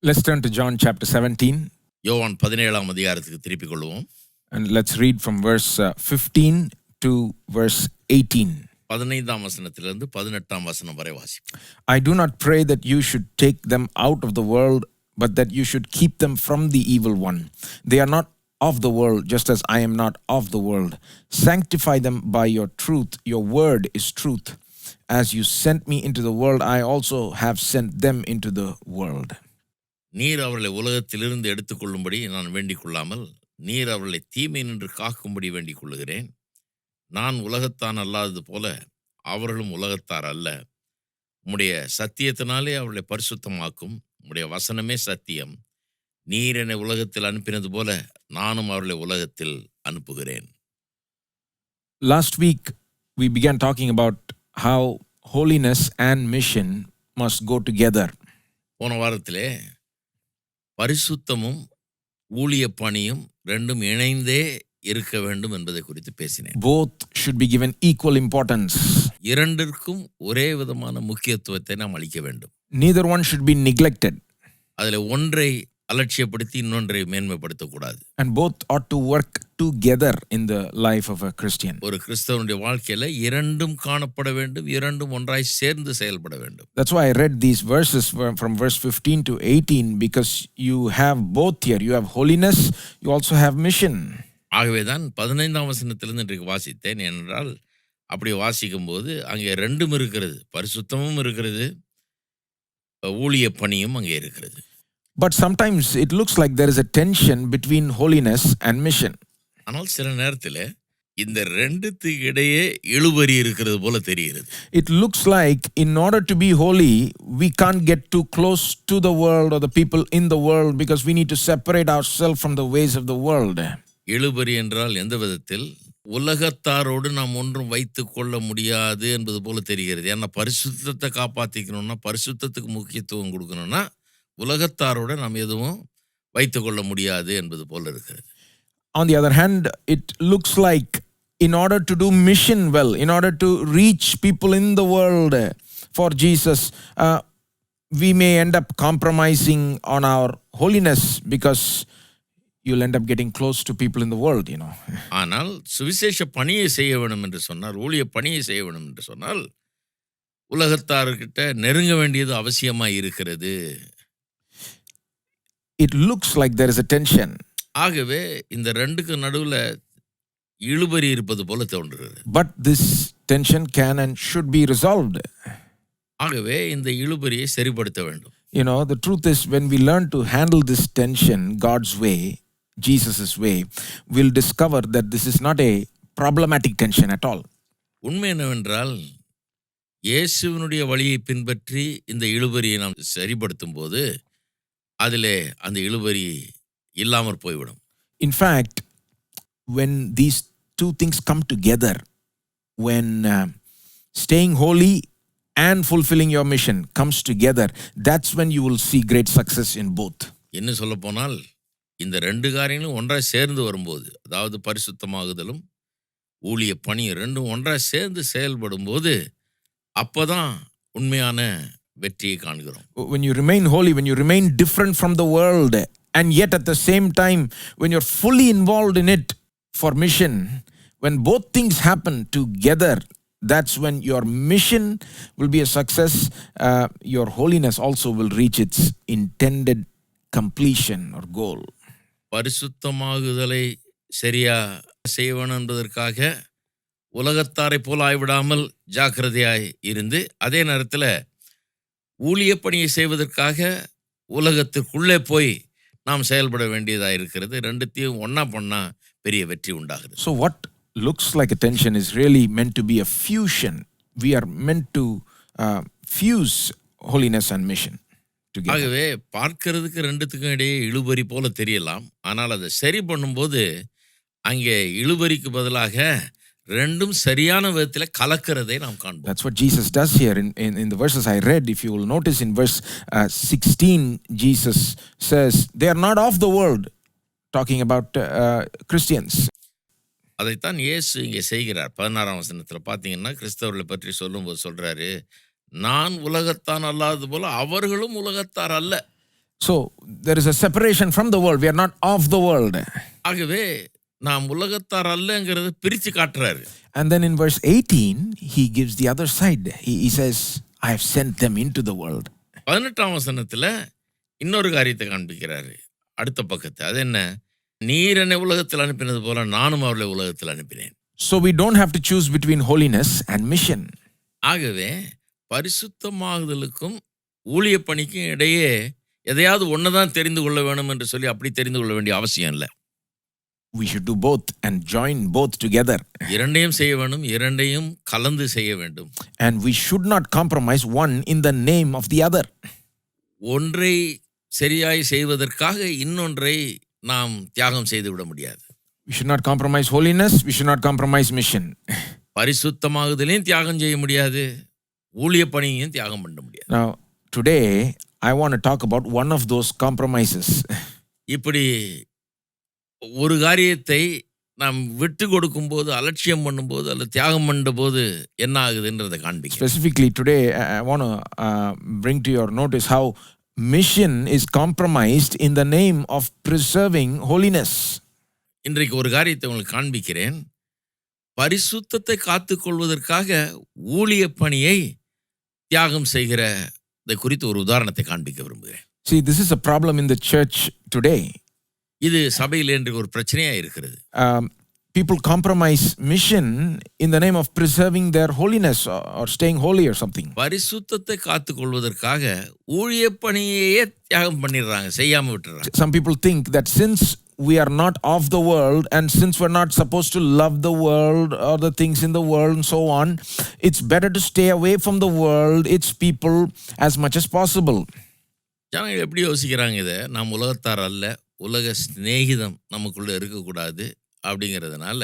Let's turn to John chapter 17 யோவான் 17ஆம் அதிகாரத்துக்கு திருப்பிக் கொள்வோம். and let's read from verse 15 to verse 18. 15ஆம் வசனத்திலிருந்து 18ஆம் வசனம் வரை வாசிப்போம். I do not pray that you should take them out of the world, but that you should keep them from the evil one. They are not of the world, just as I am not of the world. Sanctify them by your truth. Your word is truth. As you sent me into the world, I also have sent them into the world. நீர் அவர்களை உலகத்திலிருந்து எடுத்துக்கொள்ளும்படி நான் வேண்டிக் கொள்ளாமல் நீர் அவர்களை தீமை நின்று காக்கும்படி வேண்டிக் கொள்ளுகிறேன். நான் உலகத்தான் அல்லாதது போல அவர்களும் உலகத்தார் அல்ல. உம்முடைய சத்தியத்தினாலே அவர்களை பரிசுத்தமாக்கும். உம்முடைய வசனமே சத்தியம். நீர் என்னை உலகத்தில் அனுப்பினது போல நானும் அவர்களை உலகத்தில் அனுப்புகிறேன். Last week, we began talking about how holiness and mission must go together. போன வாரத்திலே பரிசுத்தமும் ஊழிய பணியும் ரெண்டும் இணைந்தே இருக்க வேண்டும் என்பதை குறித்து பேசினேன். Both should be given equal importance. இரண்டிற்கும் ஒரே விதமான முக்கியத்துவத்தை நாம் அளிக்க வேண்டும். Neither one should be neglected. அதில் ஒன்றை அலட்சியப்படுத்தி இன்னொன்றை மேன்மைப்படுத்தக்கூடாது. And both ought to work together in the life of a Christian. ஒரு கிறிஸ்தவனுடைய வாழ்க்கையில் இரண்டும் காணப்பட வேண்டும், இரண்டும் ஒன்றாய் சேர்ந்து செயல்பட வேண்டும். That's why I read these verses from verse 15 to 18, because you have both here. You have holiness, you also have mission. ஆகவே தான் 15ஆம் வசனத்திலிருந்து இன்றைக்கு வாசித்தேன். ஏனென்றால் அப்படி வாசிக்கும்போது அங்கே ரெண்டும் இருக்கிறது, பரிசுத்தமும் இருக்கிறது, ஊழிய பணியும் அங்கே இருக்கிறது. But sometimes it looks like there is a tension between holiness and mission. ஆனால் சில நேரத்தில் இந்த ரெண்டுத்துக்கு இடையே இழுபறி இருக்கிறது போல தெரிகிறது. It looks like in order to be holy, we can't get too close to the world or the people in the world, because we need to separate ourselves from the ways of the world. இழுபறி என்றால் எந்த விதத்தில்? உலகத்தாரோடு நாம் ஒன்றும் வைத்து கொள்ள முடியாது என்பது போல தெரிகிறது. ஏன்னா பரிசுத்தத்தை காப்பாற்றிக்கணும்னா, பரிசுத்தத்துக்கு முக்கியத்துவம் கொடுக்கணும்னா உலகத்தாரோட நாம் எதுவும் வைத்து கொள்ள முடியாது என்பது போல இருக்கிறது. On the other hand, it looks like in order to do mission well, in order to reach people in the world for Jesus, we may end up compromising on our holiness, because you'll end up getting close to people in the world, you know. ஆனால் சுவிசேஷ பணியை செய்ய வேண்டும் என்று சொன்னால், ஊழிய பணியை செய்ய வேண்டும் என்று சொன்னால் உலகத்தார்கிட்ட நெருங்க வேண்டியது அவசியமாக இருக்கிறது. It looks like there is a tension. ஆகவே இந்த ரெண்டுக்கு நடுவில் இழுபறி இருப்பது போல தோன்றுகிறது. But this tension can and should be resolved. ஆகவே இந்த இழுபறியை சரிப்படுத்த வேண்டும். You know, the truth is, when we learn to handle this tension God's way, Jesus' way, we'll discover that this is not a problematic tension at all. உண்மை என்னவென்றால் இயேசுவினுடைய வழியை பின்பற்றி இந்த இழுபறியை நாம் சரிப்படுத்தும் போது அதிலே அந்த இழுபறி இல்லாமற் போய்விடும். In fact, when these two things come together, when staying holy and fulfilling your mission comes together, that's when you will see great success in both. என்ன சொல்ல போனால் இந்த ரெண்டு காரியங்களும் ஒன்றாய் சேர்ந்து வரும்போது, அதாவது பரிசுத்தமாகுதலும் ஊழிய பணி ரெண்டும் ஒன்றாய் சேர்ந்து செயல்படும் போது அப்பதான் உண்மையான வெற்றியை காண்கிறோம். When you remain holy, when you remain different from the world, and yet at the same time, when you're fully involved in it for mission, when both things happen together, that's when your mission will be a success. Your holiness also will reach its intended completion or goal. பரிசுத்தமாகுதலை சரியா செய்வன என்பதற்காக உலகத்தாரை போல ஆய்விடாமல் ஜாக்கிரதையாய் இருந்து, அதே நேரத்தில் ஊழிய பணியை செய்வதற்காக உலகத்திற்குள்ளே போய் நாம் செயல்பட வேண்டியதாக இருக்கிறது. ரெண்டுத்தையும் ஒன்றா பண்ணால் பெரிய வெற்றி உண்டாகுது. So what looks like a tension is really meant to be a fusion. We are meant to fuse holiness and mission together. ஆகவே பார்க்கிறதுக்கு ரெண்டுத்துக்கும் இடையே இழுபறி போல தெரியலாம். ஆனால் அதை சரி பண்ணும்போது அங்கே இழுபறிக்கு பதிலாக ரெண்டும் சரியான விதத்தில் கலக்கிறதை நாம் காண்போம். That's what Jesus does here in the verses I read. If you will notice in verse 16, Jesus says, they are not of the world, talking about Christians. அதைத்தான் இயேசு இங்கே செய்கிறார். 16ஆம் வசனத்தில் பார்த்தீங்கன்னா கிறிஸ்தவர்களை பற்றி சொல்லும்போது சொல்கிறாரு, நான் உலகத்தான் அல்லாதது போல அவர்களும் உலகத்தார் அல்ல. So there is a separation from the world. We are not of the world. ஆகவே நாம் உலகத்தார் அல்லங்கிறத பிரித்து காட்டுறாரு. And then in verse 18, he gives the other side. He says, I have sent them into the world. 18ஆம் வசனத்துல இன்னொரு காரியத்தை காண்பிக்கிறாரு. அடுத்த பக்கத்து. அது என்ன? நீர் என்னை உலகத்தில் அனுப்பினது போல நானும் அவர்களை உலகத்தில் அனுப்பினேன். So we don't have to choose between holiness and mission. ஆகவே பரிசுத்தமாகுதலுக்கும் ஊழிய பணிக்கும் இடையே எதையாவது ஒன்றுதான் தெரிந்து கொள்ள வேணும் என்று சொல்லி அப்படி தெரிந்து கொள்ள வேண்டிய அவசியம் இல்லை. We should do both and join both together. இரண்டையும் செய்ய வேண்டும், இரண்டையும் கலந்து செய்ய வேண்டும். And we should not compromise one in the name of the other. ஒன்றை சரியாய் செய்வதற்காக இன்னொன்றை நாம் தியாகம் செய்து விட முடியாது. We should not compromise holiness. We should not compromise mission. பரிசுத்தமாகுதலையும் தியாகம் செய்ய முடியாது, ஊழிய பணியையும் தியாகம் பண்ண முடியாது. Now, today, I want to talk about one of those compromises. இப்படி ஒரு காரியத்தை நாம் விட்டு கொடுக்கும்போது, அலட்சியம் பண்ணும்போது அல்லது தியாகம் பண்ணும்போது என்ன ஆகுதுன்றதை காண்பிக்க. Specifically today, I want to bring to your notice how mission is compromised in the name of preserving holiness. இன்றைக்கு ஒரு காரியத்தை உங்களுக்கு காண்பிக்கிறேன். பரிசுத்தத்தை காத்துக்கொள்வதற்காக ஊழிய பணியை தியாகம் செய்கிறதை குறித்து ஒரு உதாரணத்தை காண்பிக்க விரும்புகிறேன். See, this is a problem in the church today. இது சபையில் என்று ஒரு பிரச்சனையா இருக்கிறது. People compromise mission in the name of preserving their holiness or staying holy or something. பரிசுத்தத்தை காத்துக்கொள்வதற்காக ஊழிய பணியையே தியாகம் பண்ணிடுறாங்க, செய்யாம விட்டுறாங்க. Some people think that since we are not of the world and since we're not supposed to love the world or the things in the world and so on, it's better to stay away from the world, its people as much as possible. ஜனங்கள் எப்படி யோசிக்கிறாங்க? இதை நாம் உலகத்தார் அல்ல, உலக சிநேகிதம் நமக்குள்ள இருக்கக்கூடாது அப்படிங்கிறதுனால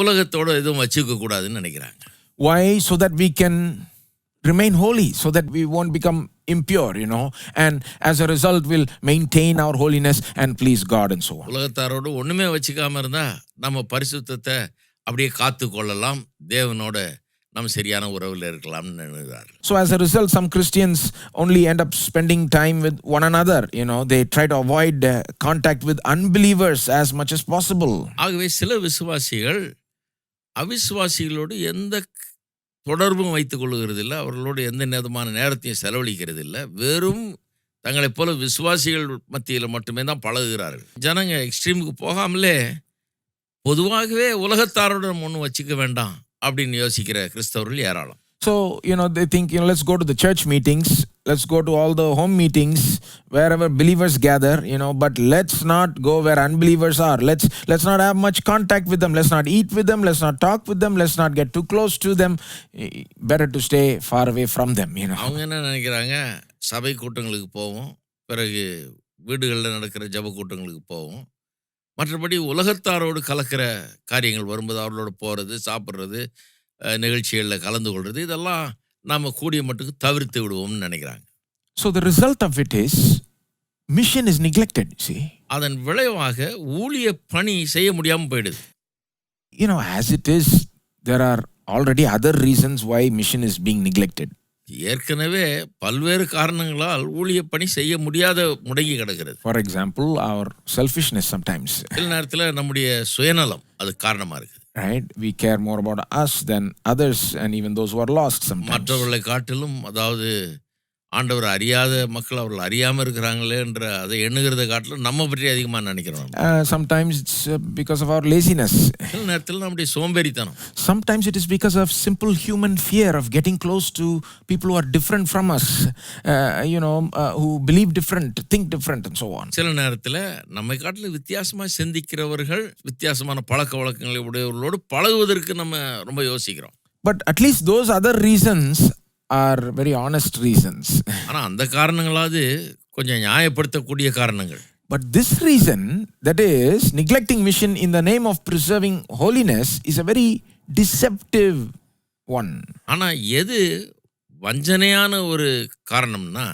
உலகத்தோட எதுவும் வச்சுக்க கூடாதுன்னு நினைக்கிறாங்க. Why? So that we can remain holy, so that we won't become impure, and as a result we'll maintain our holiness and please God and so on. உலகத்தாரோடு ஒண்ணுமே வச்சுக்காம இருந்தா நம்ம பரிசுத்தத்தை அப்படியே காத்து கொள்ளலாம், தேவனோட நம்ம சரியான உறவில் இருக்கலாம்னு நினைக்கிறார்கள். So as a result, some Christians only end up spending time with one another. They try to avoid contact with unbelievers as much as possible. ஆகவே சில விசுவாசிகள் அவிசுவாசிகளோடு எந்த தொடர்பும் வைத்துக் கொள்கிறது இல்லை, அவர்களோடு எந்த விதமான நேரத்தையும் செலவழிக்கிறது இல்லை, வெறும் தங்களைப் போல விசுவாசிகள் மத்தியில் மட்டுமே தான் பழகுகிறார்கள். ஜனங்க எக்ஸ்ட்ரீமுக்கு போகாமலே பொதுவாகவே உலகத்தாரோட நம்ம ஒன்றும் வச்சுக்க வேண்டாம் அப்படின்னு யோசிக்கிற கிறிஸ்தவர்கள் ஏராளம். So, they think, let's go to the church meetings, let's go to all the home meetings, wherever believers gather, but let's not go where unbelievers are. Let's not have much contact with them. Let's not eat with them. Let's not talk with them. Let's not get too close to them. Better to stay far away from them, அவங்க என்ன நினைக்கிறாங்க? சபை கூட்டங்களுக்கு போவோம், பிறகு வீடுகளில் நடக்கிற ஜப கூட்டங்களுக்கு போவோம், மற்றபடி உலகத்தாரோடு கலக்கிற காரியங்கள் வரும்போது அவர்களோடு போகிறது, சாப்பிட்றது, நிகழ்ச்சிகளில் கலந்து கொள்வது, இதெல்லாம் நாம் கூடிய மட்டுக்கு தவிர்த்து விடுவோம்னு நினைக்கிறாங்க. So the result of it is mission is neglected, see. அதன் விளைவாக ஊழிய பணி செய்ய முடியாமல் போயிடுது. As it is, there are already other reasons why mission is being neglected. ஏற்கனவே பல்வேறு காரணங்களால் ஊழிய பணி செய்ய முடியாத முடங்கி கிடக்கிறது. For example, our selfishness sometimes. சில நேரத்தில் நம்முடைய சுயநலம் அது காரணமா இருக்கு. Right? We care more about us than others and even those who are lost sometimes. மற்றவர்களை காட்டிலும், அதாவது ஆண்டவர் அறியாத மக்கள் அவர்கள் அறியாமல் இருக்கிறாங்களே என்ற அதை எண்ணுகிறத காட்டிலும் நம்ம பற்றி அதிகமாக நினைக்கிறோம். Sometimes it's because of our laziness. சில நேரத்தில் நம்முடைய சோம்பேறித்தனம். Sometimes it is because of simple human fear of getting close to people who are different from us, who believe different, think different and so on. சில நேரத்தில் நம்மை காட்டிலும் வித்தியாசமாக சிந்திக்கிறவர்கள், வித்தியாசமான பழக்க வழக்கங்களை உடையவர்களோடு பழகுவதற்கு நம்ம ரொம்ப யோசிக்கிறோம். But at least those other reasons are very honest reasons. ஆனால் அந்த காரணங்களாவது கொஞ்சம் நியாயப்படுத்தக்கூடிய காரணங்கள். But this reason, that is neglecting mission in the name of preserving holiness, is a very deceptive one. ஆனால் எது வஞ்சனையான ஒரு காரணம்னா,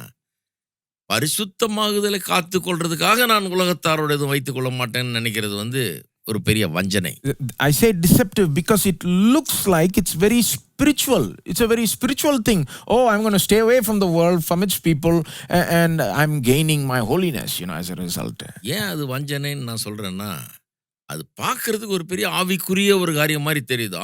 பரிசுத்தமாகுதலை காத்து கொள்றதுக்காக நான் உலகத்தாரோட எதுவும் வைத்துக் கொள்ள மாட்டேன்னு நினைக்கிறது ஒரு பெரிய வஞ்சனை. I say deceptive because it looks like it's very spiritual. It's a very spiritual thing. Oh, I'm going to stay away from the world, from its people, and I'm gaining my holiness, as a result. ஏன் அது வஞ்சனைன்னு நான் சொல்றேன்னா, அது பார்க்கறதுக்கு ஒரு பெரிய ஆவிக்குரிய ஒரு காரியம் மாதிரி தெரியுது.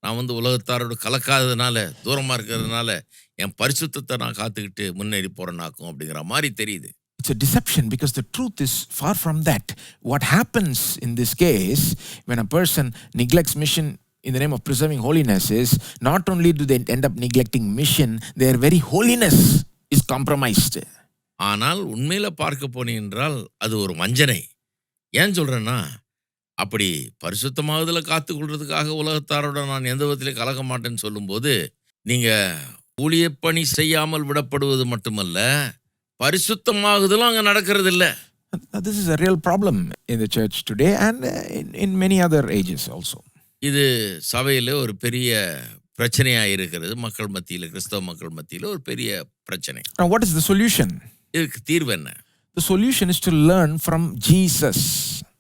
நான் உலகத்தாரோட கலக்காததுனால, தூரமா இருக்கிறதுனால, என் பரிசுத்தத்தை நான் காத்துக்கிட்டு முன்னேறி போறேனாக்கும் அப்படிங்கிற மாதிரி தெரியுது. It's a deception because the truth is far from that. What happens in this case, when a person neglects mission in the name of preserving holiness, is not only do they end up neglecting mission, their very holiness is compromised. ஆனால் உண்மையில பார்க்க போனீங்க என்றால் அது ஒரு வஞ்சனை. ஏன் சொல்றேன்னா, அப்படி பரிசுத்தமாகுதல காத்துக்கொள்றதுக்காக உலகத்தாரோட நான் எந்த விதத்திலே கலக்க மாட்டேன்னு சொல்லும்போது, நீங்க ஊழியப்பணி செய்யாமல் விடப்படுவது மட்டுமல்ல, பரிசுத்தமாகுதலும் அங்க நடக்கிறது இல்ல. This is a real problem in the church today and in many other ages also. இது சபையில ஒரு பெரிய பிரச்சனையா இருக்கிறது. மக்கள் மத்தியில, கிறிஸ்தவ மக்கள் மத்தியில ஒரு பெரிய பிரச்சனை. Now what is the solution? இதுக்கு தீர்வு என்ன? The solution is to learn from Jesus.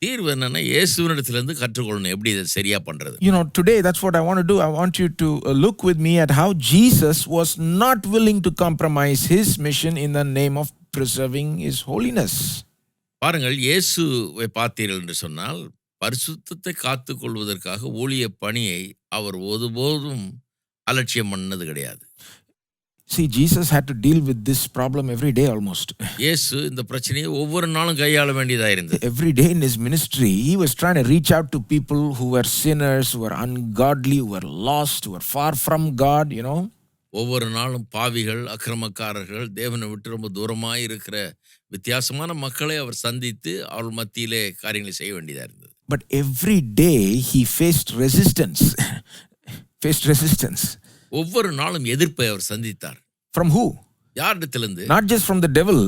தீர்வு என்னன்னா, இயேசுவினிடத்திலிருந்து கற்றுக்கொள்ளணும் எப்படி இதை சரியா பண்றது. Today that's what I want to do. I want you to look with me at how Jesus was not willing to compromise his mission in the name of preserving his holiness. பாருங்கள், இயேசுவை பார்த்தீர்கள் என்று சொன்னால், பரிசுத்தத்தை காத்துக்கொள்வதற்காக ஊழிய பணியை அவர் ஒருபோதும் அலட்சியம் பண்ணது கிடையாது. See, Jesus had to deal with this problem every day almost. இயேசு இந்த பிரச்சனையை ஒவ்வொரு நாளும் கையாள வேண்டியதா இருந்தது. Every day in his ministry, he was trying to reach out to people who were sinners, who were ungodly, who were lost, who were far from God, ஒவ்வொரு நாளும் பாவிகள், அக்கிரமக்காரர்கள், தேவனை விட்டு ரொம்ப தூரமாய் இருக்கிற வித்தியாசமான மக்களை அவர் சந்தித்து அவர்கள் மத்தியிலே காரியங்களை செய்ய வேண்டியதா இருந்தது. But every day he faced resistance. ஒவ்வொரு நாளும் எதிர்ப்பை அவர் சந்தித்தார். From who? யாரிடத்திலிருந்து? Not just from the devil,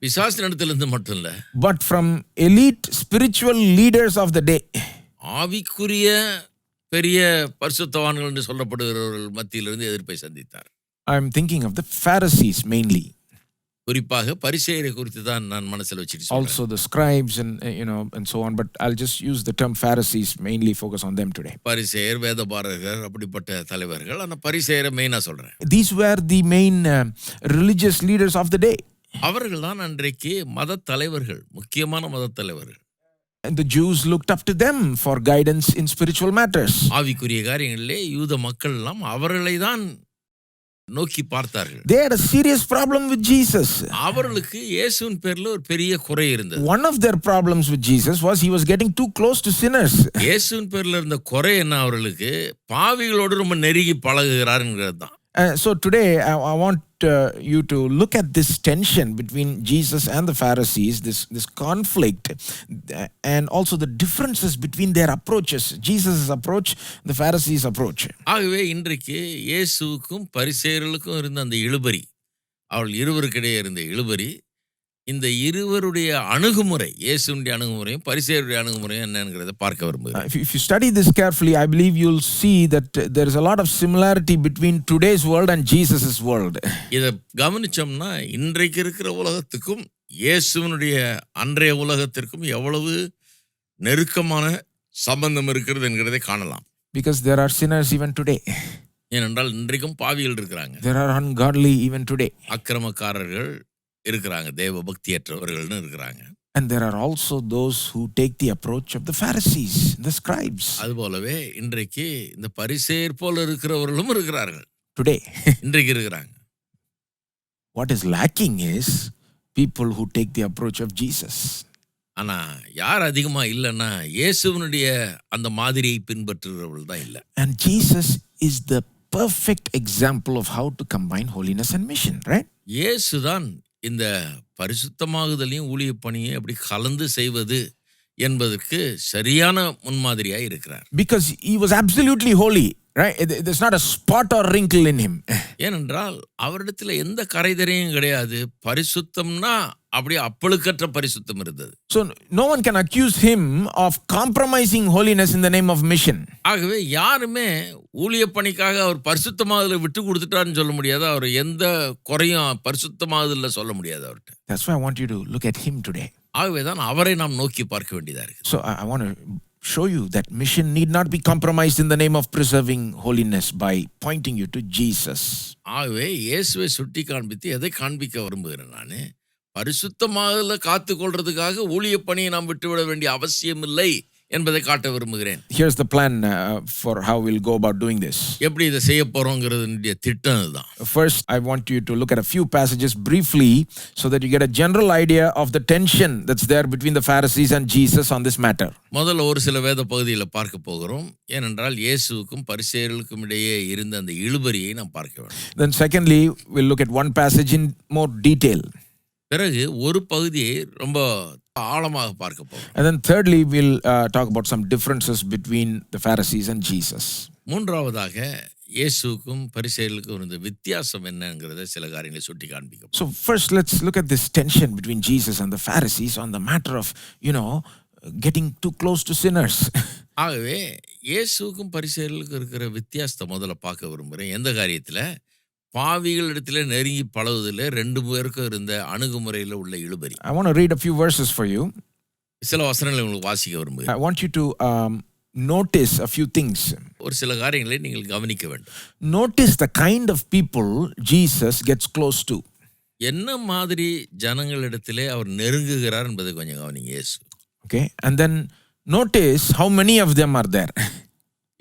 பிசாசினிடத்திலிருந்து மட்டும் இல்ல, but from elite spiritual leaders of the day. ஆவிக்குரிய பெரிய பரிசுத்தவான்கள் என்று சொல்லப்படுகிறவர்கள் மத்தியிலிருந்து எதிர்ப்பை சந்தித்தார். I'm thinking of the Pharisees mainly. குறிப்பாக பரிசேயரை குறித்து தான் நான் மனசில் வச்சிட்டு சொல்றேன். Also the scribes and so on, but I'll just use the term Pharisees, mainly focus on them today. பரிசேயர், வேதபாரகர், அப்படிப்பட்ட தலைவர்கள். ஆனா பரிசேயரை மெயினா சொல்றேன். These were the main religious leaders of the day. அவர்கள் தான் அன்றைக்கு மத தலைவர்கள், முக்கியமான மத தலைவர்கள். And the Jews looked up to them for guidance in spiritual matters. ஆவிக்குரிய காரியங்களிலே யூத மக்கள் எல்லாம் அவர்களை தான் நோக்கி பார்த்தார்கள். They had a serious problem with Jesus. அவர்களுக்கு இயேசுவின் பேர்ல ஒரு பெரிய குறை இருந்தது. One of their problems with Jesus was he was getting too close to sinners. இயேசுவின் பேர்ல இருந்த குறை என்ன, அவர்களுக்கு பாவிகளோடு ரொம்ப நெருங்கி பழகுகிறார்ங்கிறது தான். So today I want you to look at this tension between Jesus and the Pharisees, this conflict, and also the differences between their approaches. Jesus' approach, the Pharisees' approach. ஆகவே இன்றைக்கு இயேசுவுக்கும் பரிசேயர்களுக்கும் இருந்த அந்த இழுபறி, அவர்கள் இருவருக்கிடையே இருந்த இழுபறி, இந்த இருவருடைய அணுகுமுறை, இயேசுவினுடைய அணுகுமுறையும் பரிசேயருடைய அணுகுமுறையும் என்னங்கிறத பார்க்க விரும்புகிறேன். If you study this carefully, I believe you'll see that there is a lot of similarity between today's world and Jesus' world. இதை கவனிச்சோம்னா இன்றைக்கு இருக்கிற உலகத்துக்கும் இயேசுவினுடைய அன்றைய உலகத்திற்கும் எவ்வளவு நெருக்கமான சம்பந்தம் இருக்கிறது என்கிறதை காணலாம். Because there are sinners even today. ஏனென்றால் இன்றைக்கும் பாவிகள் இருக்கிறாங்க. There are ungodly even today. அக்கிரமக்காரர்கள் இருக்கிறாங்க, தேவ பக்தியற்றவர்கள்னு இருக்கிறாங்க. And there are also those who take the approach of the Pharisees, the scribes. அதுபோலவே இன்றைக்கு இந்த பரிசேயர் போல இருக்கிறவர்களும் இருக்கிறார்கள். Today. இன்றைக்கு இருக்கிறாங்க. What is lacking is people who take the approach of Jesus. ஆனா யார் அதிகமா இல்லைன்னா இயேசுவினுடைய அந்த மாதிரியை பின்பற்றுகிறவர்கள் தான் இல்லை. And Jesus is the perfect example of how to combine holiness and mission, right? இயேசுதான் இந்த பரிசுத்தமாகுதலையும் ஊழிய பணியை அப்படி கலந்து செய்வது என்பதற்கு சரியான முன்மாதிரியாய் இருக்கிறார். Because he was absolutely holy, right? There's not a spot or wrinkle in him. ஏனென்றால் அவரிடத்துல எந்த கரைதரையும் கிடையாது. பரிசுத்தம்னா அப்படியே அப்பழுக்கற்ற பரிசுத்தம் இருந்தது. So no one can accuse him of compromising holiness in the name of mission. ஆகவே யாருமே ஊழிய பணிக்காக அவர் பரிசுத்தமாகுதலை விட்டு கொடுத்துட்டாருன்னு சொல்ல முடியாது. அவர் எந்த குறையும் பரிசுத்தமாகுதல்ல சொல்ல முடியாது அவர்கிட்ட. That's why I want you to look at him today. ஆகவே தான் அவரை நாம் நோக்கி பார்க்க வேண்டியதா இருக்கு. So I want to show you that mission need not be compromised in the name of preserving holiness by pointing you to Jesus. ஆகவே இயேசுவை சுட்டி காண்பித்து எதை காண்பிக்க விரும்புகிறேன் நான், பரிசுத்தமாக காத்து கொள்றதுக்காக ஊழிய பணியை நாம் விட்டுவிட வேண்டிய அவசியம் இல்லை என்பதை காட்ட விரும்புகிறேன். Here's the plan for how we'll go about doing this. எப்படி இதை செய்ய போறோங்கிறதுடைய திட்டம் இதுதான். First, I want you to look at a few passages briefly so that you get a general idea of the tension that's there between the Pharisees and Jesus on this matter. முதல்ல ஒரு சில வேத பகுதிகளை பார்க்க போகிறோம். ஏனென்றால் இயேசுவுக்கும் பரிசேயர்களுக்கும் இடையே இருந்த அந்த இழுபறியை நாம் பார்க்க வேண்டும். Then secondly, we'll look at one passage in more detail. பிறகு ஒரு பகுதியை ரொம்ப ஆழமாக பார்க்க போகிறோம். And then thirdly, we'll talk about some differences between the Pharisees and Jesus. மூன்றாவதாக இயேசுவுக்கும் பரிசேயர்களுக்கும் இருந்த வித்தியாசம் என்னங்கிறத சில காரியங்களை சுட்டி காண்பிக்கும். So first, let's look at this tension between Jesus and the Pharisees on the matter of, getting too close to sinners. ஆகவே இயேசுவுக்கும் பரிசேயர்களுக்கும் இருக்கிற வித்தியாசத்தை முதல்ல பார்க்க விரும்புகிறேன். எந்த காரியத்தில்? பாவிகள் இடத்துல நெருங்கி பழகுவதில் ரெண்டு பேருக்கும் இருந்த அணுகுமுறையில் உள்ள இழுபறி. I want to read a few verses for you. சில வசனங்களை உங்களுக்கு வாசிக்க விரும்புகிறேன். I want you to notice a few things. ஒரு சில காரியங்களை நீங்கள் கவனிக்க வேண்டும். Notice the kind of people Jesus gets close to. என்ன மாதிரி ஜனங்களிடத்திலே அவர் நெருங்குகிறார் என்பதை கொஞ்சம் கவனிங்க. இயேசு. Okay, and then notice how many of them are there.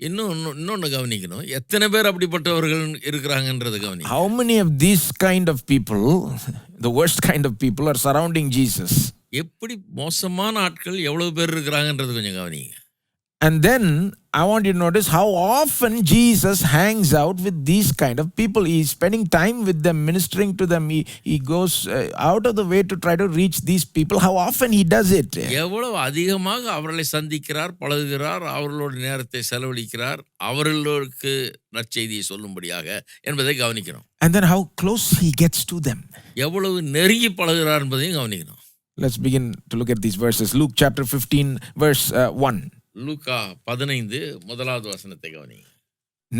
இன்னொன்னு கவனிக்கணும், எத்தனை பேர் அப்படிப்பட்டவர்கள் இருக்கிறாங்கன்றதை கவனிக்கணும். How many of these kind of people, the worst kind of people, are surrounding Jesus? எப்படி மோசமான ஆட்கள் எவ்வளவு பேர் இருக்கிறாங்கன்றது கொஞ்சம் கவனிங்க. And then I want you to notice how often Jesus hangs out with these kind of people. He's spending time with them, ministering to them. He goes out of the way to try to reach these people. How often he does it? எவ்வளவு அதிகமாக அவர்களை சந்திக்கிறார், பழகுகிறார், அவர்களோட நேரத்தை செலவழிக்கிறார், அவர்களுக்கு நற்செய்தியை சொல்லும்படியாக என்பதை கவனிக்கணும். And then how close he gets to them. எவ்வளவு நெருங்கி பழகுகிறார் என்பதையும் கவனிக்கணும். Let's begin to look at these verses. Luke chapter 15 verse 1. லூக்கா 15 முதலாவது வசனத்தை கவனிங்க.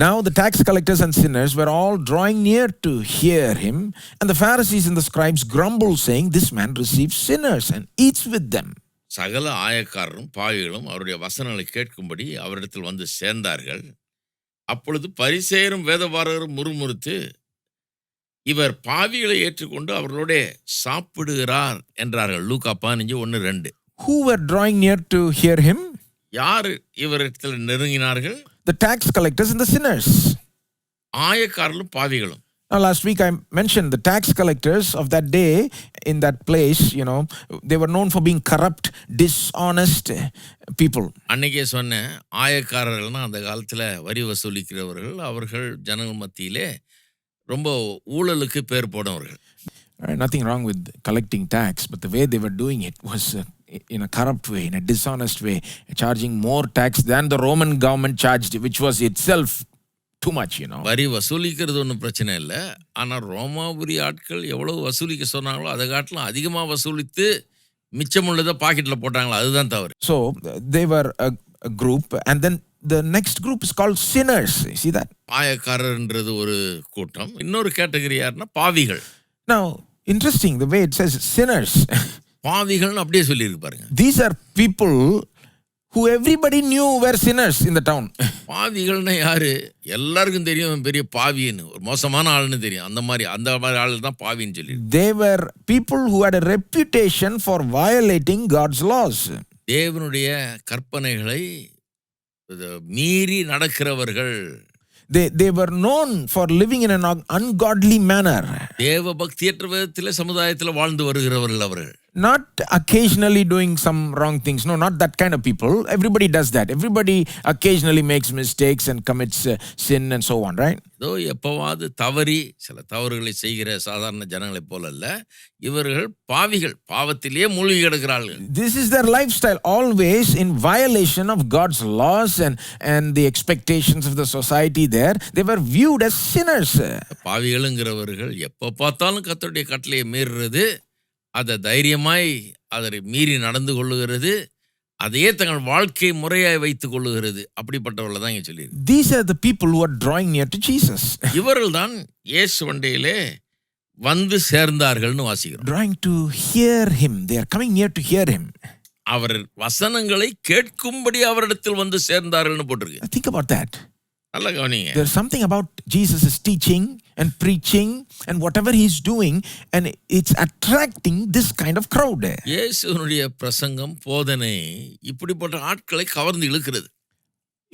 Now the tax collectors and sinners were all drawing near to hear him, and the Pharisees and the scribes grumbled, saying, "This man receives sinners and eats with them." சகல ஆயக்காரரும் பாவிகளும் அவருடைய வசனங்களை கேட்கும்படி அவரிடத்தில் வந்து சேர்ந்தார்கள். அப்பொழுது பரிசேயரும் வேதபாரகரும் முறுமுறுத்து, இவர் பாவிகளை ஏற்றுக்கொண்டு அவர்களோட சாப்பிடுகிறார் என்றார்கள். லூக்கா 15:1-2. Who were drawing near to hear him? யார் இவரிடத்தில் நெருங்கினார்கள்? The tax collectors and the sinners. ஆயக்காரர்களும் பாவிகளும். Now last week I mentioned the tax collectors of that day in that place, they were known for being corrupt, dishonest people. அன்னைக்கே சொன்ன ஆயக்காரர்கள்னா அந்த காலத்தில் வரி வசூலிக்கிறவர்கள், அவர்கள் ஜனங்கள் மத்தியிலே ரொம்ப ஊழலுக்கு பேர் போனவர்கள். Nothing wrong with collecting tax, but the way they were doing it was in a corrupt way, in a dishonest way, charging more tax than the Roman government charged, which was itself too much. வரி வசூலிக்கிறது ஒன்றும் பிரச்சனை இல்லை, ஆனால் ரோமாபுரி ஆட்கள் எவ்வளவு வசூலிக்க சொன்னாங்களோ அதை காட்டிலும் அதிகமாக வசூலித்து மிச்சமுள்ளதை பாக்கெட்டில் போட்டாங்களோ அதுதான் தவறு. So they were a group, and then the next group is called sinners. You see that? ஆயக்காரர்ன்றது ஒரு கூட்டம், இன்னொரு கேட்டகரி யாருன்னா பாவிகள். Now interesting the way it says sinners. பாவிகள்னு அப்படியே சொல்லியிருக்கு பாருங்க. These are people who everybody knew were sinners in the town. பாவிகள்னா யாரு? எல்லாருக்கும் தெரியும் பெரிய பாவின்னு, ஒரு மோசமான ஆளுன்னு தெரியும். அந்த மாதிரி ஆளு தான் பாவின்னு சொல்லி. They were people who had a reputation for violating God's laws. தேவனுடைய கற்பனைகளை மீறி நடக்கிறவர்கள். They were known for living in an ungodly manner. தேவ பக்தியற்ற விதத்தில் சமுதாயத்தில் வாழ்ந்து வருகிறவர்கள் அவர்கள். Not occasionally doing some wrong things. No, not that kind of people. Everybody does that. Everybody occasionally makes mistakes and commits sin and so on, right? ஏதோ எப்பவாவது தவறி சில தவறுகளை செய்கிற சாதாரண ஜனங்களைப் போல அல்ல, இவர்கள் பாவிகள், பாவத்திலேயே மூழ்கி கிடக்கிறார்கள். This is their lifestyle, always in violation of God's laws and the expectations of the society there. They were viewed as sinners. பாவிகளுங்கிறவர்கள் எப்போ பார்த்தாலும் கர்த்தருடைய கட்டளையை மீறுறது, அதை தைரியமாய் அதை மீறி நடந்து கொள்ளுகிறது, அதையே தங்கள் வாழ்க்கை முறையாய் வைத்துக் கொள்ளுகிறது. அப்படிப்பட்டவர்களை தான் இங்கே சொல்லியிருக்கு. These are the people who are drawing near to Jesus. இவர்கள் தான் இயேசு வண்டையிலே வந்து சேர்ந்தார்கள்னு வாசிக்கிறோம். Drawing to hear him. They are coming near to hear him. அவர் வசனங்களை கேட்கும்படி அவரிடத்தில் வந்து சேர்ந்தார்கள்னு போட்டிருக்கு. Think about that. நல்லா கவனிங்க. There's something about Jesus' teaching and preaching and whatever he's doing, and it's attracting this kind of crowd. இயேசுவினுடைய பிரசங்கம் போதனை இப்படிப்பட்ட ஆட்களை கவர்ந்து இழுக்கிறது.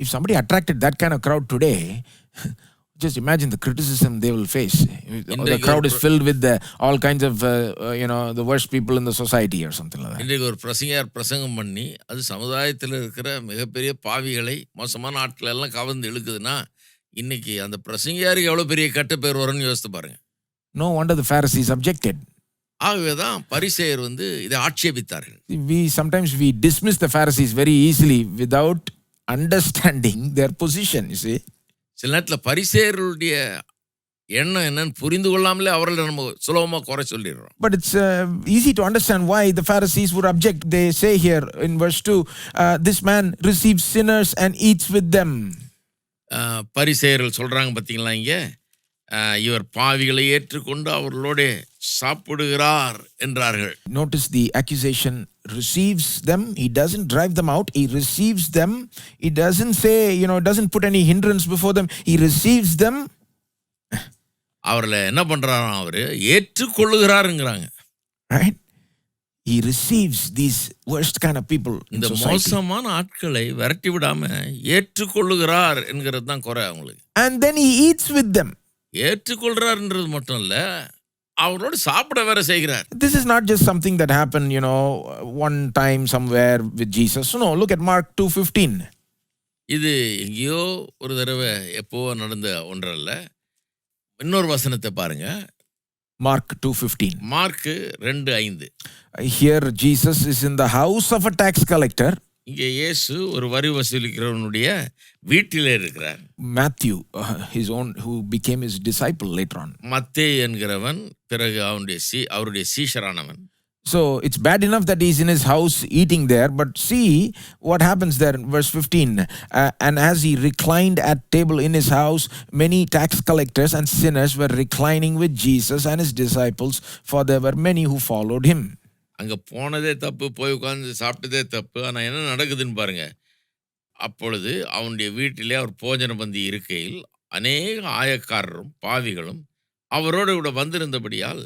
If somebody attracted that kind of crowd today, just imagine the criticism they will face. The crowd is filled with all kinds of, the worst people in the society or something like that. இன்றைக்கு ஒரு பிரசங்கியார் பிரசங்கம் பண்ணி அது சமுதாயத்தில் இருக்கிற மிகப்பெரிய பாவிகளை மோசமான ஆட்களை எல்லாம் கவர்ந்து இழுக்குதுன்னா இன்னைக்கு அந்த பிரசங்கியாருக்கு எவ்வளோ பெரிய கெட்ட பேர் வரும்னு யோசித்து பாருங்க. No wonder the Pharisees objected. ஆகவே தான் பரிசேயர் இதை ஆட்சேபித்தார்கள். Sometimes we dismiss the Pharisees very easily without understanding their position, you see. சில நேரத்தில் பரிசேயர்களுடைய எண்ணம் என்னன்னு புரிந்து கொள்ளாமலே அவர்களை நம்ம சுலபமாக குறை சொல்லிடுறோம். But it's easy to understand why the Pharisees would object. They say here in verse 2, this man receives sinners and eats with them. பரிசேயர்கள் சொல்றாங்க பார்த்தீங்களா இங்கே, இவர் பாவிகளை ஏற்றுக்கொண்டு அவர்களோட சாப்பிடுகிறார் என்றார்கள். Notice the accusation, receives them. He doesn't drive them out. He receives them. He doesn't say, doesn't put any hindrance before them. He receives them. அவர்களை என்ன பண்றாராம், அவரு ஏற்றுக்கொள்ளுகிறாருங்கிறாங்க. Right? He receives these worst kind of people in இந்த society. மோசமான ஆட்களை விரட்டி விடாம ஏற்றுக்கொள்ளுகிறார் என்கிறது தான் குறை அவங்களுக்கு. And then he eats with them. ஏற்றுக்கொள்றாருன்றது மட்டும் இல்ல, அவரோடு சாப்பிட வேற செய்கிறார். This is not just something that happened, one time somewhere with Jesus. No, look at Mark 2:15. இது எங்கேயோ ஒரு தடவை எப்போ நடந்த ஒன்றல்ல. இன்னொரு வசனத்தை பாருங்க. Mark 2:15. Mark 2:5. Here Jesus is in the house of a tax collector. இங்கே இயேசு ஒரு வரி வசூலிக்கிறவனுடைய வீட்டிலே இருக்கிறார். Matthew, his own, who became his disciple later on. மத்தேயு என்கிறவன் பிறகு அவருடைய சீஷரானவன். So it's bad enough that he's in his house eating there, but see what happens there in verse 15. And as he reclined at table in his house, many tax collectors and sinners were reclining with Jesus and his disciples, for there were many who followed him. அங்கே போனதே தப்பு, போய் உட்காந்து சாப்பிட்டதே தப்பு. ஆனால் என்ன நடக்குதுன்னு பாருங்க. அப்பொழுது அவனுடைய வீட்டிலே அவர் போஜன பந்தி இருக்கையில் அநேக ஆயக்காரரும் பாவிகளும் அவரோடு கூட வந்திருந்தபடியால்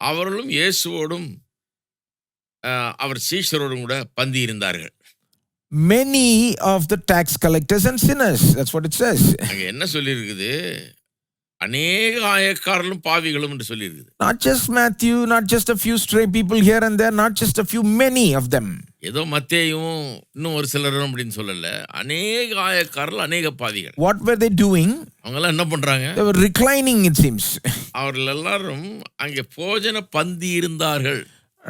அவர்களும் இயேசுவோடும் அவர் சீஷரோடும் கூட பந்தி இருந்தார்கள். Many of the tax collectors and sinners, that's what it says. அங்கே என்ன சொல்லியிருக்குது, அநேக ஆயக்காரர்களும் பாவிகளும் என்று சொல்லியிருக்குது. Not just Matthew, not just a few stray people here and there, not just a few, many of them. ஏதோ மத்தேயும் இன்னும் ஒரு சிலரும் அப்படின்னு சொல்லல, அநேக ஆயக்காரர்கள் அநேக பாவிகள். What were they doing? அவங்கெல்லாம் என்ன பண்றாங்க? They were reclining, it seems. அவர்கள் எல்லாரும் அங்கே போஜன பந்தி இருந்தார்கள்.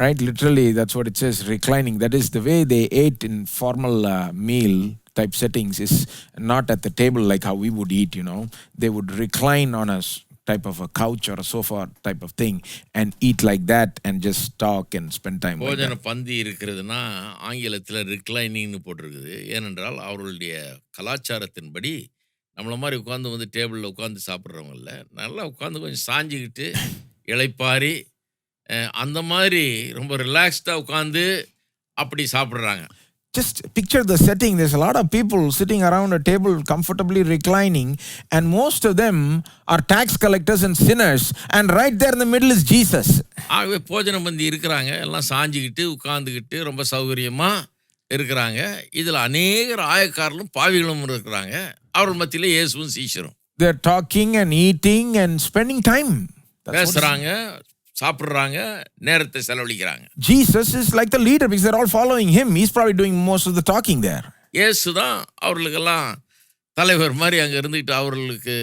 Right, literally that's what it says, reclining. That is the way they ate in formal meal type settings, is not at the table like how we would eat, They would recline on a type of a couch or a sofa type of thing and eat like that and just talk and spend time. போஜன பந்தி இருக்கிறதுனா ஆங்கிலத்தில் ரிக்ளைனிங்னு போட்டிருக்குது. ஏனென்றால் அவர்களுடைய கலாச்சாரத்தின்படி நம்மள மாதிரி உட்காந்து டேபிளில் உட்காந்து சாப்பிட்றவங்கள நல்லா உட்காந்து கொஞ்சம் சாஞ்சிக்கிட்டு இளைப்பாரி அந்த மாதிரி ரொம்ப ரிலாக்ஸ்டாக உட்காந்து அப்படி சாப்பிட்றாங்க. Just picture the setting. There's a lot of people sitting around a table comfortably reclining, and most of them are tax collectors and sinners, and right there in the middle is Jesus. ஆகவே போஜன பந்தி இருக்கிறாங்க, எல்லாம் சாஞ்சிக்கிட்டு உட்காந்துக்கிட்டு ரொம்ப சௌகரியமாக இருக்கிறாங்க. இதில் அநேகர் ஆயக்காரர்களும் பாவிகளும் இருக்கிறாங்க. அவர்கள் மத்தியில் இயேசுவும் சீஷரும் They're talking and eating and spending time. பேசுகிறாங்க, சாப்பிட்றாங்க, நேரத்தை செலவழிக்கிறாங்க. Jesus is like the leader because they're all following him. He's probably doing most of the talking there. இயேசு தான் அவர்களுக்கெல்லாம் தலைவர் மாதிரி அங்கே இருந்துக்கிட்டு அவர்களுக்கு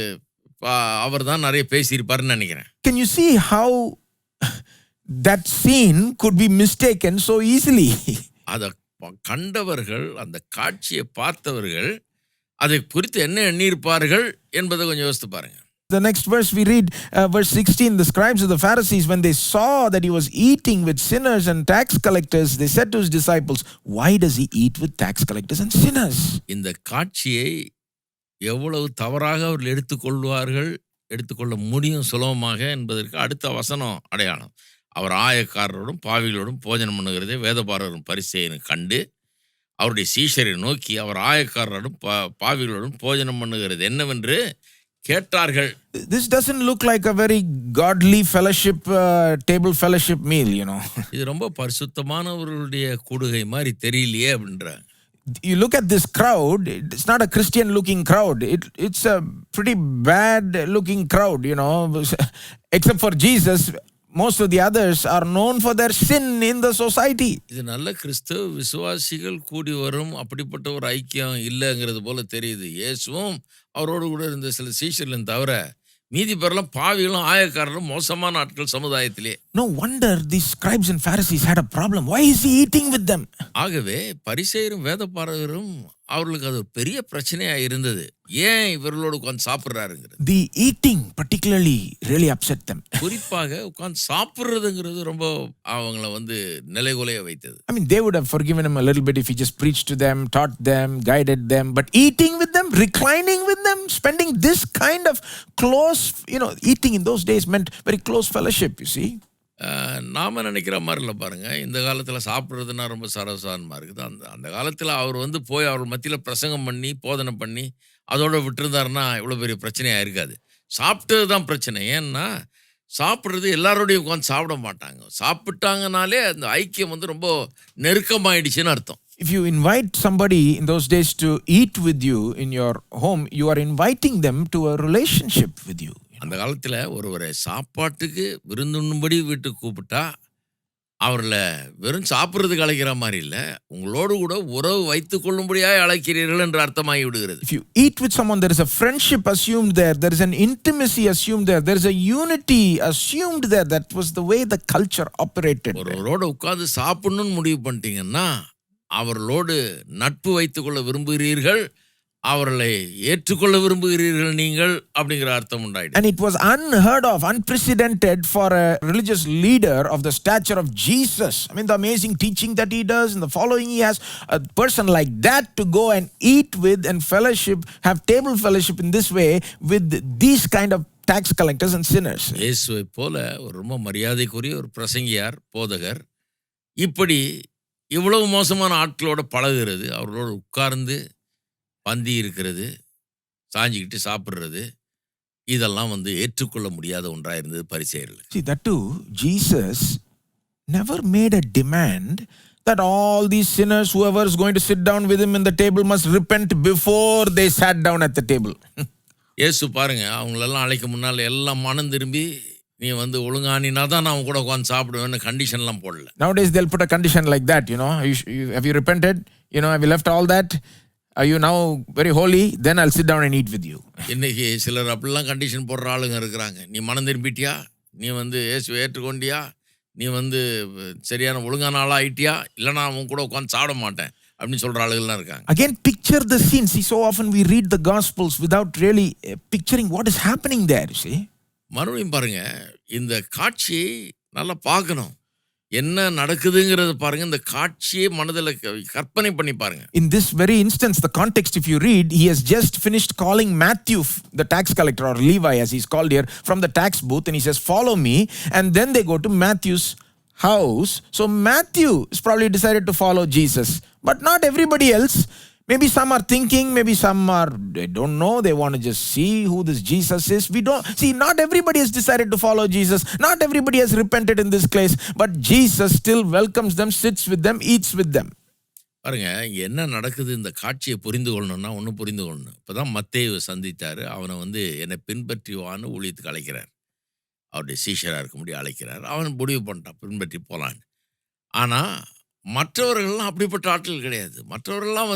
அவர் தான் நிறைய பேசியிருப்பாருன்னு நினைக்கிறேன். Can you see how that scene could be mistaken so easily? அதை கண்டவர்கள், அந்த காட்சியை பார்த்தவர்கள் அதை குறித்து என்ன எண்ணியிருப்பார்கள் என்பதை கொஞ்சம் யோசித்து பாருங்க. The next verse we read, verse 16, the scribes of the Pharisees, when they saw that he was eating with sinners and tax collectors, they said to his disciples, why does he eat with tax collectors and sinners? இந்த காட்சியை எவ்வளவு தவறாக அவர்கள் எடுத்துக்கொள்ள முடியும் சுலபமாக என்பதற்கு அடுத்த வசனம் அடையாளம். அவர் ஆயக்காரரோடும் பாவிகளோடும் போஜனம் பண்ணுகிறதை வேதபாரகரும் பரிசேயரும் கண்டு அவருடைய சீஷரை நோக்கி அவர் ஆயக்காரரோடும் பாவிகளோடும் போஜனம் பண்ணுகிறது என்னவென்று கேட்டார்கள். This doesn't look like a very godly fellowship, table fellowship meal, you know. இது ரொம்ப பரிசுத்தமானவர்களுடைய கூடுகை மாதிரி தெரியலையே அப்படின்றாங்க. You look at this crowd, it's not a Christian looking crowd. It's a pretty bad looking crowd, you know. Except for Jesus, most of the others are known for their sin in the society. இது நல்ல கிறிஸ்தவ விசுவாசிகள் கூடி வரும் அப்படிப்பட்ட ஒரு ஐக்கியம் இல்லைங்கிறது போல தெரியுது. இயேசுவும் அவரோடு கூட இருந்த சில சீஷர்களும் தவிர மீதி பேரெல்லாம் பாவிகளும் ஆயக்காரரும் மோசமான ஆட்கள் சமுதாயத்திலே. No wonder these scribes and Pharisees had a problem. Why is he eating with them? ஆகவே பரிசேயரும் வேதபாரகரும் அவர்களுக்கு அது ஒரு பெரிய பிரச்சனையா இருந்தது. ஏன் இவர்களோடு உட்கார்ந்து சாப்பிடுறாருங்கிறது. The eating particularly really upset them. குறிப்பாக உட்கார்ந்து சாப்பிடுறதுங்கிறது ரொம்ப அவங்கள நிலைகுலைய வைத்தது. I mean, they would have forgiven him a little bit if he just preached to them, taught them, guided them. But eating with them, reclining with them, spending this kind of close, eating in those days meant very close fellowship, you see. நாம நினைக்கிற மாதிரி இல்லை பாருங்க. இந்த காலத்தில் சாப்பிட்றதுனா ரொம்ப சரசாரமாக இருக்குது. அந்த காலத்தில் அவர் போய் அவர் மத்தியில் பிரசங்கம் பண்ணி போதனை பண்ணி அதோட விட்டுருந்தாருன்னா இவ்வளோ பெரிய பிரச்சனையாக இருக்காது. சாப்பிட்டது தான் பிரச்சனை. ஏன்னா சாப்பிட்றது எல்லாரோடையும் உட்காந்து சாப்பிட மாட்டாங்க. சாப்பிட்டாங்கனாலே அந்த ஐக்கியம் ரொம்ப நெருக்கமாயிடுச்சுன்னு அர்த்தம். If you invite somebody in those days to eat with you in your home, you are inviting them to a relationship with you. அந்த காலத்தில் ஒருவரை சாப்பாட்டுக்கு விருந்துண்ணும்படி வீட்டுக்கு கூப்பிட்டா அவர்களை வெறும் சாப்பிட்றதுக்கு அழைக்கிற மாதிரி இல்லை, உங்களோடு கூட உறவு வைத்துக் கொள்ளும்படியாக அழைக்கிறீர்கள் என்று அர்த்தமாகி விடுகிறது. If you eat with someone, there is a friendship assumed there. There is an intimacy assumed there. There is a unity assumed there. That was the way the culture operated. ஒருவரோடு உட்கார்ந்து சாப்பிடணும்னு முடிவு பண்ணிட்டீங்கன்னா அவர்களோடு நட்பு வைத்துக்கொள்ள விரும்புகிறீர்கள், அவர்களை ஏற்றுக்கொள்ள விரும்புகிறீர்கள் நீங்கள் அப்படிங்கிற அர்த்தம் உண்டாயிடும். And it was unheard of, unprecedented for a religious leader of the stature of Jesus. I mean, the amazing teaching that he does and the following he has, a person like that to go and eat with and fellowship, have table fellowship in this way with these kind of tax collectors and sinners. இயேசுவை போல ஒரு ரொம்ப மரியாதைக்குரிய ஒரு பிரசங்கியார், போதகர் இப்படி இவ்வளவு மோசமான ஆட்களோட பழகுறது, அவர்களோடு உட்கார்ந்து பந்தி இருக்கிறது, சாஞ்சிக்கிட்டு சாப்பிட்றது, இதெல்லாம் ஏற்றுக்கொள்ள முடியாத ஒன்றாக இருந்தது பரிசேயர்கள். See, that too, Jesus never made a demand that all these sinners, whoever is going to sit down with him in the table, must repent before they sat down at the table. இயேசு பாருங்க, அவங்களெல்லாம் அழைக்க முன்னால் எல்லாம் மனம் திரும்பி நீ ஒழுங்கானினா தான் நான் கூட உட்காந்து சாப்பிடுவேன்னு கண்டிஷன்லாம் போடல. Nowadays they'll put a condition like that, have you repented? Have you left all that? Are you now very holy? Then I'll sit down and eat with you. இன்னைக்கு சிலர் அப்படிலாம் கண்டிஷன் போடுற ஆளுங்க இருக்கிறாங்க. நீ மனம் திரும்பிட்டியா, நீ இயேசுவை ஏற்றுக்கொண்டியா, நீ சரியான ஒழுங்கான ஆளா ஆயிட்டியா, இல்லைனா அவன் கூட உட்காந்து சாப்பிட மாட்டேன் அப்படின்னு சொல்ற ஆளுகள்லாம் இருக்காங்க. Again, picture the scene. See, so often we read the Gospels without really picturing what is happening there, you see. மறுபடியும் பாருங்க, இந்த காட்சியை நல்லா பார்க்கணும். என்ன நடக்குதுங்கிறத பாருங்க, இந்த காட்சியை மனதில் கற்பனை பண்ணி பாருங்க. In this very instance, the context, if you read, he has just finished calling Matthew, the tax collector, or Levi as he's called here, from the tax booth, and he says, "Follow me." And then they go to Matthew's house. So Matthew is probably decided to follow Jesus, but not everybody else. Maybe some are thinking, maybe some they don't know, they want to just see who this Jesus is. We don't see, not everybody has decided to follow Jesus, not everybody has repented in this place, but Jesus still welcomes them, sits with them, eats with them. பாருங்க, என்ன நடக்குது, இந்த காட்சியை புரிந்து கொள்ளணும்னா ஒன்று புரிந்து கொள்ளணும். இப்போதான் மத்தேயுவை சந்தித்தார். அவனை என்னை பின்பற்றி வான்னு ஊழியத்துக்கு அழைக்கிறார். அவருடைய சீஷராக இருக்கும்படி அழைக்கிறார். அவன் முடிவு பண்ணிட்டான் பின்பற்றி போகலான்னு. ஆனால் மற்றவர்கள்லாம் அப்படிப்பட்ட ஆட்கள் கிடையாது. மற்றவர்கள்லாம்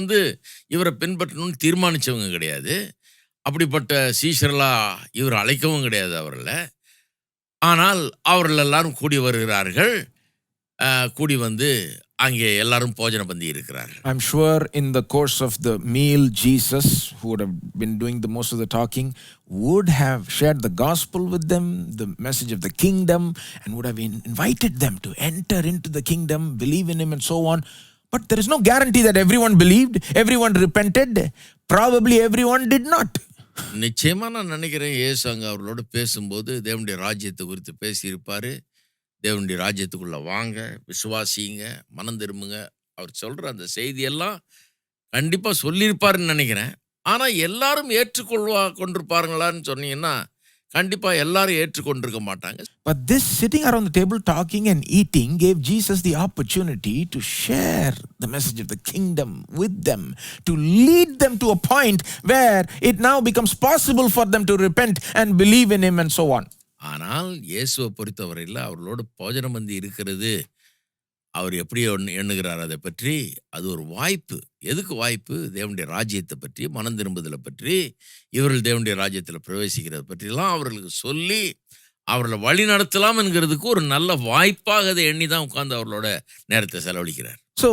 இவரை பின்பற்றணும்னு தீர்மானித்தவங்க கிடையாது. அப்படிப்பட்ட சீஷர்களாக இவர் அழைக்கவும் கிடையாது அவர்களை. ஆனால் அவர்கள் எல்லாரும் கூடி வருகிறார்கள். கூடி அங்கே எல்லாரும் போஜன பந்தி இருக்கிறார்கள். I'm sure in the course of the meal, Jesus, who would have been doing the most of the talking, would have shared the gospel with them, the message of the kingdom, and would have invited them to enter into the kingdom, believe in him and so on. But there is no guarantee that everyone believed, everyone repented. Probably everyone did not. நிச்சயமாக நான் நினைக்கிறேன், இயேசு அங்கே அவர்களோடு பேசும்போது தேவனுடைய ராஜ்யத்தை குறித்து பேசியிருப்பார். தேவனுடைய ராஜ்யத்துக்குள்ள வாங்க, விசுவாசிங்க, மனம் திரும்புங்க. அவர் சொல்ற அந்த செய்தியெல்லாம் கண்டிப்பா சொல்லியிருப்பாருன்னு நினைக்கிறேன். ஆனா எல்லாரும் கொண்டிருப்பார்களான்னு சொன்னீங்கன்னா, கண்டிப்பா எல்லாரும் ஏற்றுக்கொண்டிருக்க மாட்டாங்க. But this sitting around the table talking and eating gave Jesus the opportunity to share the message of the kingdom with them, to lead them to a point where it now becomes possible for them to repent and believe in him and so on. ஆனால் இயேசுவை பொறுத்தவரையில் அவர்களோடு போஜனம் பந்தி இருக்கிறது, அவர் எப்படி எண்ணுகிறார் அதை பற்றி, அது ஒரு வாய்ப்பு. எதுக்கு வாய்ப்பு? தேவனுடைய ராஜ்யத்தை பற்றி, மனம் திரும்புதலை பற்றி, இவர்கள் தேவனுடைய ராஜ்யத்தில் பிரவேசிக்கிறதை பற்றிலாம் அவர்களுக்கு சொல்லி அவர்களை வழி நடத்தலாம் என்கிறதுக்கு ஒரு நல்ல வாய்ப்பாக அதை எண்ணி தான் உட்கார்ந்து அவர்களோட நேரத்தை செலவழிக்கிறார். So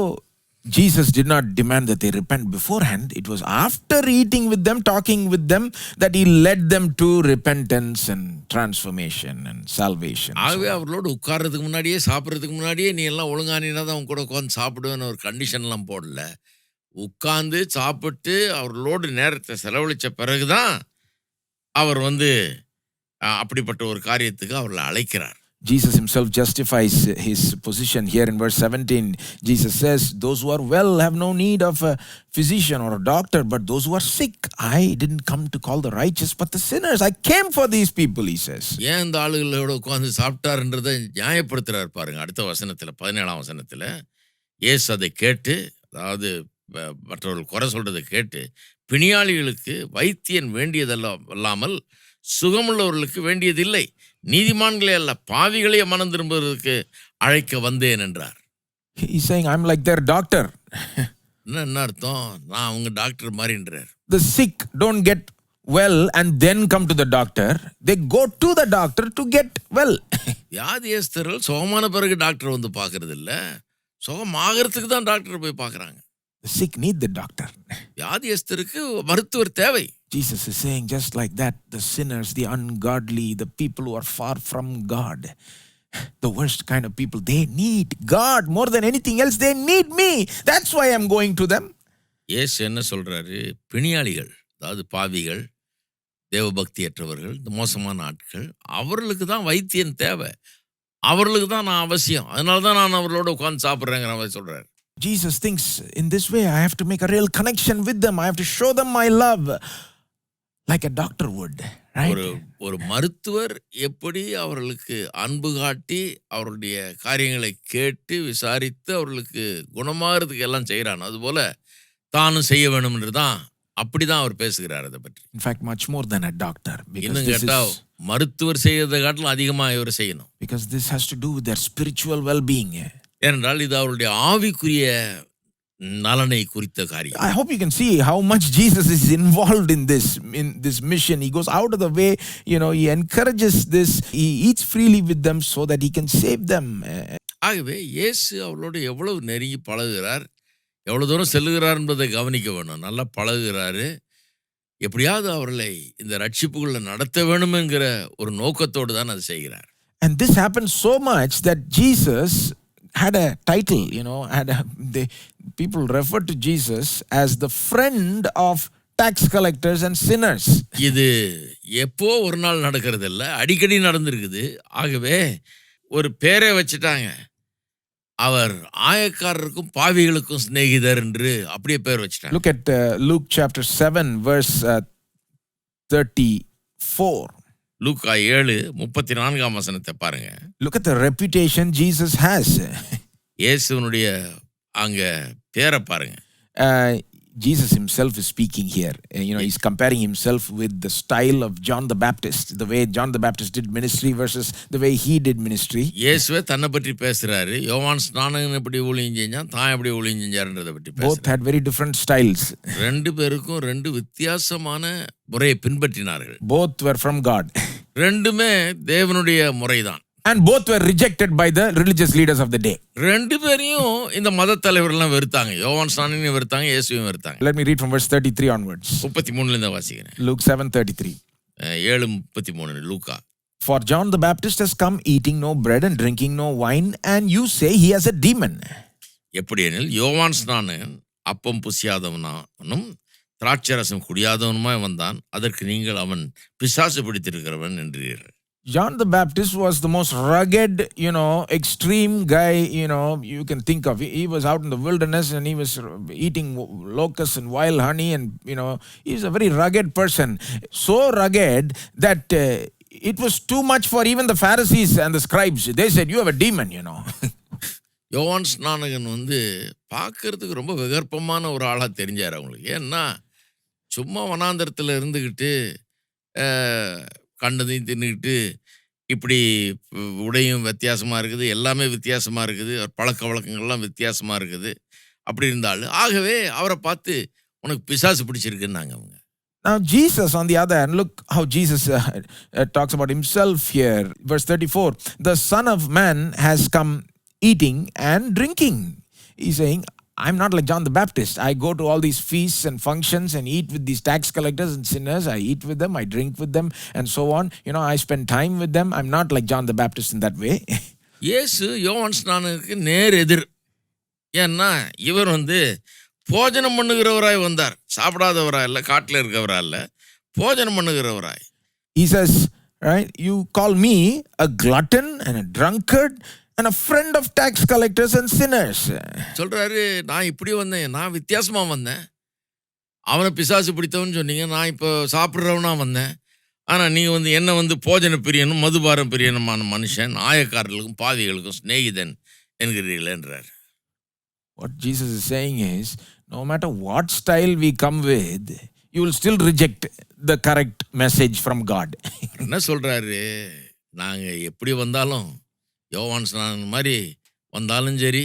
Jesus did not demand that they repent beforehand. It was after eating with them, talking with them, that he led them to repentance and transformation and salvation. ஆகவே அவர்களோடு உட்கார்றதுக்கு முன்னாடியே, சாப்பிட்றதுக்கு முன்னாடியே, நீ எல்லாம் ஒழுங்கானினா தான் அவங்க கூட உட்காந்து சாப்பிடுவேன்னு ஒரு கண்டிஷன்லாம் போடல. உட்கார்ந்து சாப்பிட்டு அவர்களோடு நேரத்தை செலவழித்த பிறகுதான் அவர் அப்படிப்பட்ட ஒரு காரியத்துக்கு அவர்களை அழைக்கிறார். Jesus himself justifies his position here in verse 17. Jesus says, those who are well have no need of a physician or a doctor, but those who are sick. I didn't come to call the righteous, but the sinners. I came for these people, he says. ஏன் இந்த ஆளுகளோட உட்கார்ந்து சாப்பிட்டாருன்றதை நியாயப்படுத்துறாரு பாருங்க. அடுத்த வசனத்தில், 17ஆம் வசனத்தில் இயேசு அதை கேட்டு, அதாவது மற்றவர்கள் குறை சொல்றதை கேட்டு, பிணியாளிகளுக்கு வைத்தியன் வேண்டியதல்லாமல் சுகமுள்ளவர்களுக்கு வேண்டியதில்லை, நீதிமான்களே அல்ல பாவிகளே மனம் திரும்புவதற்கு அழைக்க வந்தேன் என்றார். He's saying, I'm like their doctor. என்ன அர்த்தம்? நான் அவங்க doctor மாதிரின்றார். The sick don't get well and then come to the doctor. They go to the doctor to get well. வியாதியஸ்தர்கள் சுகமான பிறகு டாக்டர் பார்க்கறது இல்ல, சுகமாகறதுக்கு தான் டாக்டர் போய் பார்க்கறாங்க. The sick need the doctor. வியாதியஸ்தருக்கு மருத்துவர் தேவை. Jesus is saying, just like that, the sinners, the ungodly, the people who are far from God, the worst kind of people, they need God more than anything else. They need me. That's why I'm going to them. இயேசு என்ன சொல்றாரு? பிணியாளிகள், அதாவது பாவிகள், தேவபக்தியற்றவர்கள், இந்த மோசமான ஆட்கள், அவர்களுக்கு தான் வைத்தியன் தேவை, அவர்களுக்கு தான் நான் அவசியம், அதனால தான் நான் அவர்களோட உட்கார்ந்து சாப்பிட்றேங்கிற மாதிரி சொல்றாரு. Jesus thinks in this way, I have to make a real connection with them. I have to show them my love like a doctor would, right? ஒரு மருத்துவர் எப்படி அவர்களுக்கு அன்பு காட்டி அவருடைய காரியங்களை கேட்டு விசாரித்து அவர்களுக்கு குணமாகிறதுக்கு எல்லாம் செய்கிறான், அதுபோல தானும் செய்ய வேணும் என்று தான் அப்படிதான் அவர் பேசுகிறார் அதை பற்றி. In fact, much more than a doctor. இன்னும் கேட்டா மருத்துவர் செய்யறதை காட்டிலும் அதிகமாக இவர் செய்யணும். Because this has to do with their spiritual well-being. ஏனென்றால் இது அவருடைய ஆவிக்குரிய நலனை குறித்த காரியம். I hope you can see how much Jesus is involved in this mission. He goes out of the way, he encourages this. He eats freely with them so that he can save them. ஆகவே இயேசு அவர்களோடு எவ்வளவு நெருங்கி பழகுகிறார், எவ்வளவு தூரம் செல்லுகிறார் என்பதை கவனிக்க வேணும். நல்லா பழகுகிறாரு, எப்படியாவது அவர்களை இந்த ரட்சிப்புக்குள்ள நடத்த வேணும் என்கிற ஒரு நோக்கத்தோடு தான் அதை செய்கிறார். And this happened so much that Jesus had a title, people referred to Jesus as the friend of tax collectors and sinners. இது எப்போ ஒரு நாள் நடக்கிறது இல்ல, அடிக்கடி நடந்திருக்குது. ஆகவே ஒரு பேரை வச்சுட்டாங்க, அவர் ஆயக்காரருக்கும் பாவிகளுக்கும் சிநேகிதர் என்று அப்படியே பேர் வச்சுட்டாங்க. Look at Luke chapter 7 verse 34. லூக்கா 7:34 வசனத்தை பாருங்க. Look at the reputation Jesus has. இயேசுவினுடைய அங்க பேரை பாருங்க. Jesus himself is speaking here. He's comparing himself with the style of John the Baptist, the way John the Baptist did ministry versus the way he did ministry. இயேசுவே தன்னை பற்றி பேசுறாரு. யோவான் ஸ்நானகன் எப்படி ஊழியம் செஞ்சான், தான் எப்படி ஊழியம் செஞ்சாருன்றதை பற்றி பேசுறாரு. Both had very different styles. ரெண்டு பேருக்கும் ரெண்டு வித்தியாசமான முறையை பின்பற்றினார்கள். Both were from God. ரெண்டுமே தேவனுடைய முறைதான். And both were rejected by the religious leaders of the day. ரெண்டு பேரையும் இந்த மத தலைவர்கள்லாம் வெறுத்தாங்க. யோவான் ஸ்நானனையும் வெறுத்தாங்க, இயேசுவையும் வெறுத்தாங்க. Let me read from verse 33 onwards. 33ல இருந்து வாசிக்கிறேன். Luke 7:33. 7:33 Luca. For John the Baptist has come eating no bread and drinking no wine, and you say he has a demon. எப்படியெனில் யோவான் ஸ்நானகன் அப்பம் புசியாதவனும் திராட்சரசம் குடியாதவனுமாய் வந்தான், அதற்கு நீங்கள் அவன் பிசாசு பிடித்திருக்கிறவன் என்றீர்கள். John the Baptist was the most rugged, extreme guy, you can think of. He was out in the wilderness and he was eating locusts and wild honey, and, he's a very rugged person. So rugged that it was too much for even the Pharisees and the scribes. They said, "You have a demon." யோவான் ஸ்நானகன் வந்து பார்க்கறதுக்கு ரொம்ப விகற்பமான ஒரு ஆளா தெரிஞ்சார் அவங்களுக்கு. ஏன்னா, சும்மா வனாந்தரத்துல இருந்துகிட்டு, அ கண்டதையும் தின்னுகிட்டு, இப்படி உடையும் வித்தியாசமா இருக்குது, எல்லாமே வித்தியாசமா இருக்குது, அவர் பழக்கவழக்கங்கள்லாம் வித்தியாசமா இருக்குது. அப்படி இருந்த ஆளு. ஆகவே அவர பார்த்து, "உனக்கு பிசாசு பிடிச்சிருக்குன்னாங்க" அவங்க. Now, Jesus, on the other hand, look how Jesus talks about himself here. Verse 34, "The Son of Man has come eating and drinking." He's saying, "I'm not like John the Baptist. I go to all these feasts and functions and eat with these tax collectors and sinners. I eat with them, I drink with them, and so on. I spend time with them. I'm not like John the Baptist in that way." இயேசு யோவான் ஸ்நானனுக்கு நேர் எதிர். ஏன்னா, இவர் வந்து போஜனம் பண்ணுகிறவராய் வந்தார். சாப்பிடாதவரா இல்ல, காட்டுல இருக்கவரா இல்ல, போஜனம் பண்ணுகிறவராய். He says, right, "You call me a glutton and a drunkard and a friend of tax collectors and sinners." சொல்றாரு, "நான் இப்படி வந்தேன், நான் வித்தியாசமா வந்தேன். அவனை பிசாசு பிடித்தவன்னு சொன்னீங்க, நான் இப்போ சாப்பிட்றவனா வந்தேன். ஆனா நீங்க வந்து என்ன வந்து போஜன பிரியனும் மதுபாரம் பிரியனுமான மனுஷன், ஆயக்காரர்களுக்கும் பாவிகளுக்கும் சிநேகிதன் என்கிறீர்களேன்றார். What Jesus is saying is, no matter what style we come with, you will still reject the correct message from God. என்ன சொல்றாரு, நாங்க எப்படி வந்தாலும், யோவான் ஸ்நானன் மாதிரி வந்தாலும் சரி,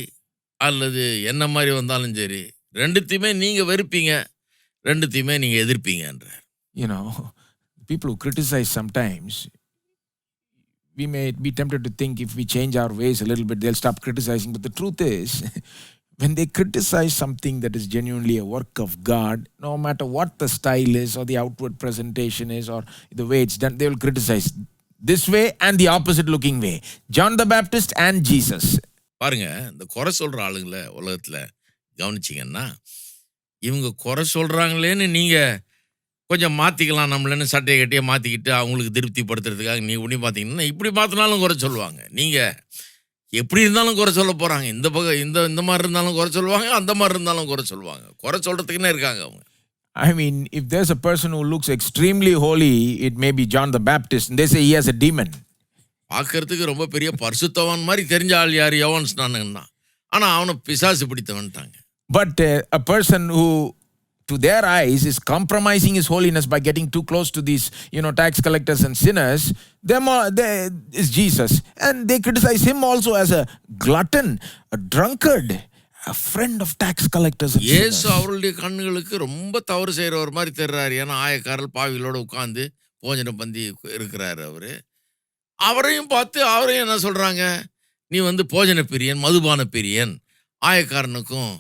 அல்லது என்ன மாதிரி வந்தாலும் சரி, ரெண்டுத்தையுமே நீங்க வெறுப்பீங்க, ரெண்டுத்தையுமே நீங்க எதிர்ப்பீங்கன்றார். People who criticize sometimes, we may be tempted to think if we change our ways a little bit, they'll stop criticizing. But the truth is, when they criticize something that is genuinely a work of God, no matter what the style is or the outward presentation is or the way it's done, they will criticize this way and the opposite looking way. John the Baptist and Jesus. பாருங்க, இந்த குறை சொல்ற ஆளுங்கள உலகத்துல கவனிச்சிங்கன்னா, இவங்க குறை சொல்றாங்களேன்னு நீங்க கொஞ்சம் மாற்றிக்கலாம் நம்மளன்னு சட்டையை கட்டியே மாற்றிக்கிட்டு அவங்களுக்கு திருப்திப்படுத்துறதுக்காக நீங்கள் இப்படி பார்த்தீங்கன்னா, இப்படி மாற்றினாலும் குறை சொல்லுவாங்க. நீங்கள் எப்படி இருந்தாலும் குறை சொல்ல போகிறாங்க. இந்த பக்கம் இந்த மாதிரி இருந்தாலும் குறை சொல்லுவாங்க, அந்த மாதிரி இருந்தாலும் குறை சொல்லுவாங்க. குறை சொல்கிறதுக்குன்னே இருக்காங்க அவங்க. I mean, if there's a person who looks extremely holy, it may be John the Baptist, and they say he has a demon. பார்க்கறதுக்கு ரொம்ப பெரிய பரிசுத்தவான் மாதிரி தெரிஞ்ச ஆள் யார்? யோவான் ஸ்நானகன் தான். ஆனால் அவனை பிசாசு பிடித்தவன்ட்டாங்க. But a person who, to their eyes, is compromising his holiness by getting too close to these, tax collectors and sinners, is Jesus. And they criticize him also as a glutton, a drunkard, a friend of tax collectors and sinners. இயேசு அவருடைய கண்ணுகளுக்கு ரொம்ப தவறு செய்கிறவர் மாதிரி தெரிறாரு. ஏன்னா ஆயக்காரர்கள் பாவிகளோட உட்கார்ந்து போஜன பந்தி இருக்கிறாரு அவரு. அவரையும் பார்த்து அவரையும் என்ன சொல்கிறாங்க, நீ வந்து போஜன பிரியன், மதுபான பிரியன், ஆயக்காரனுக்கும்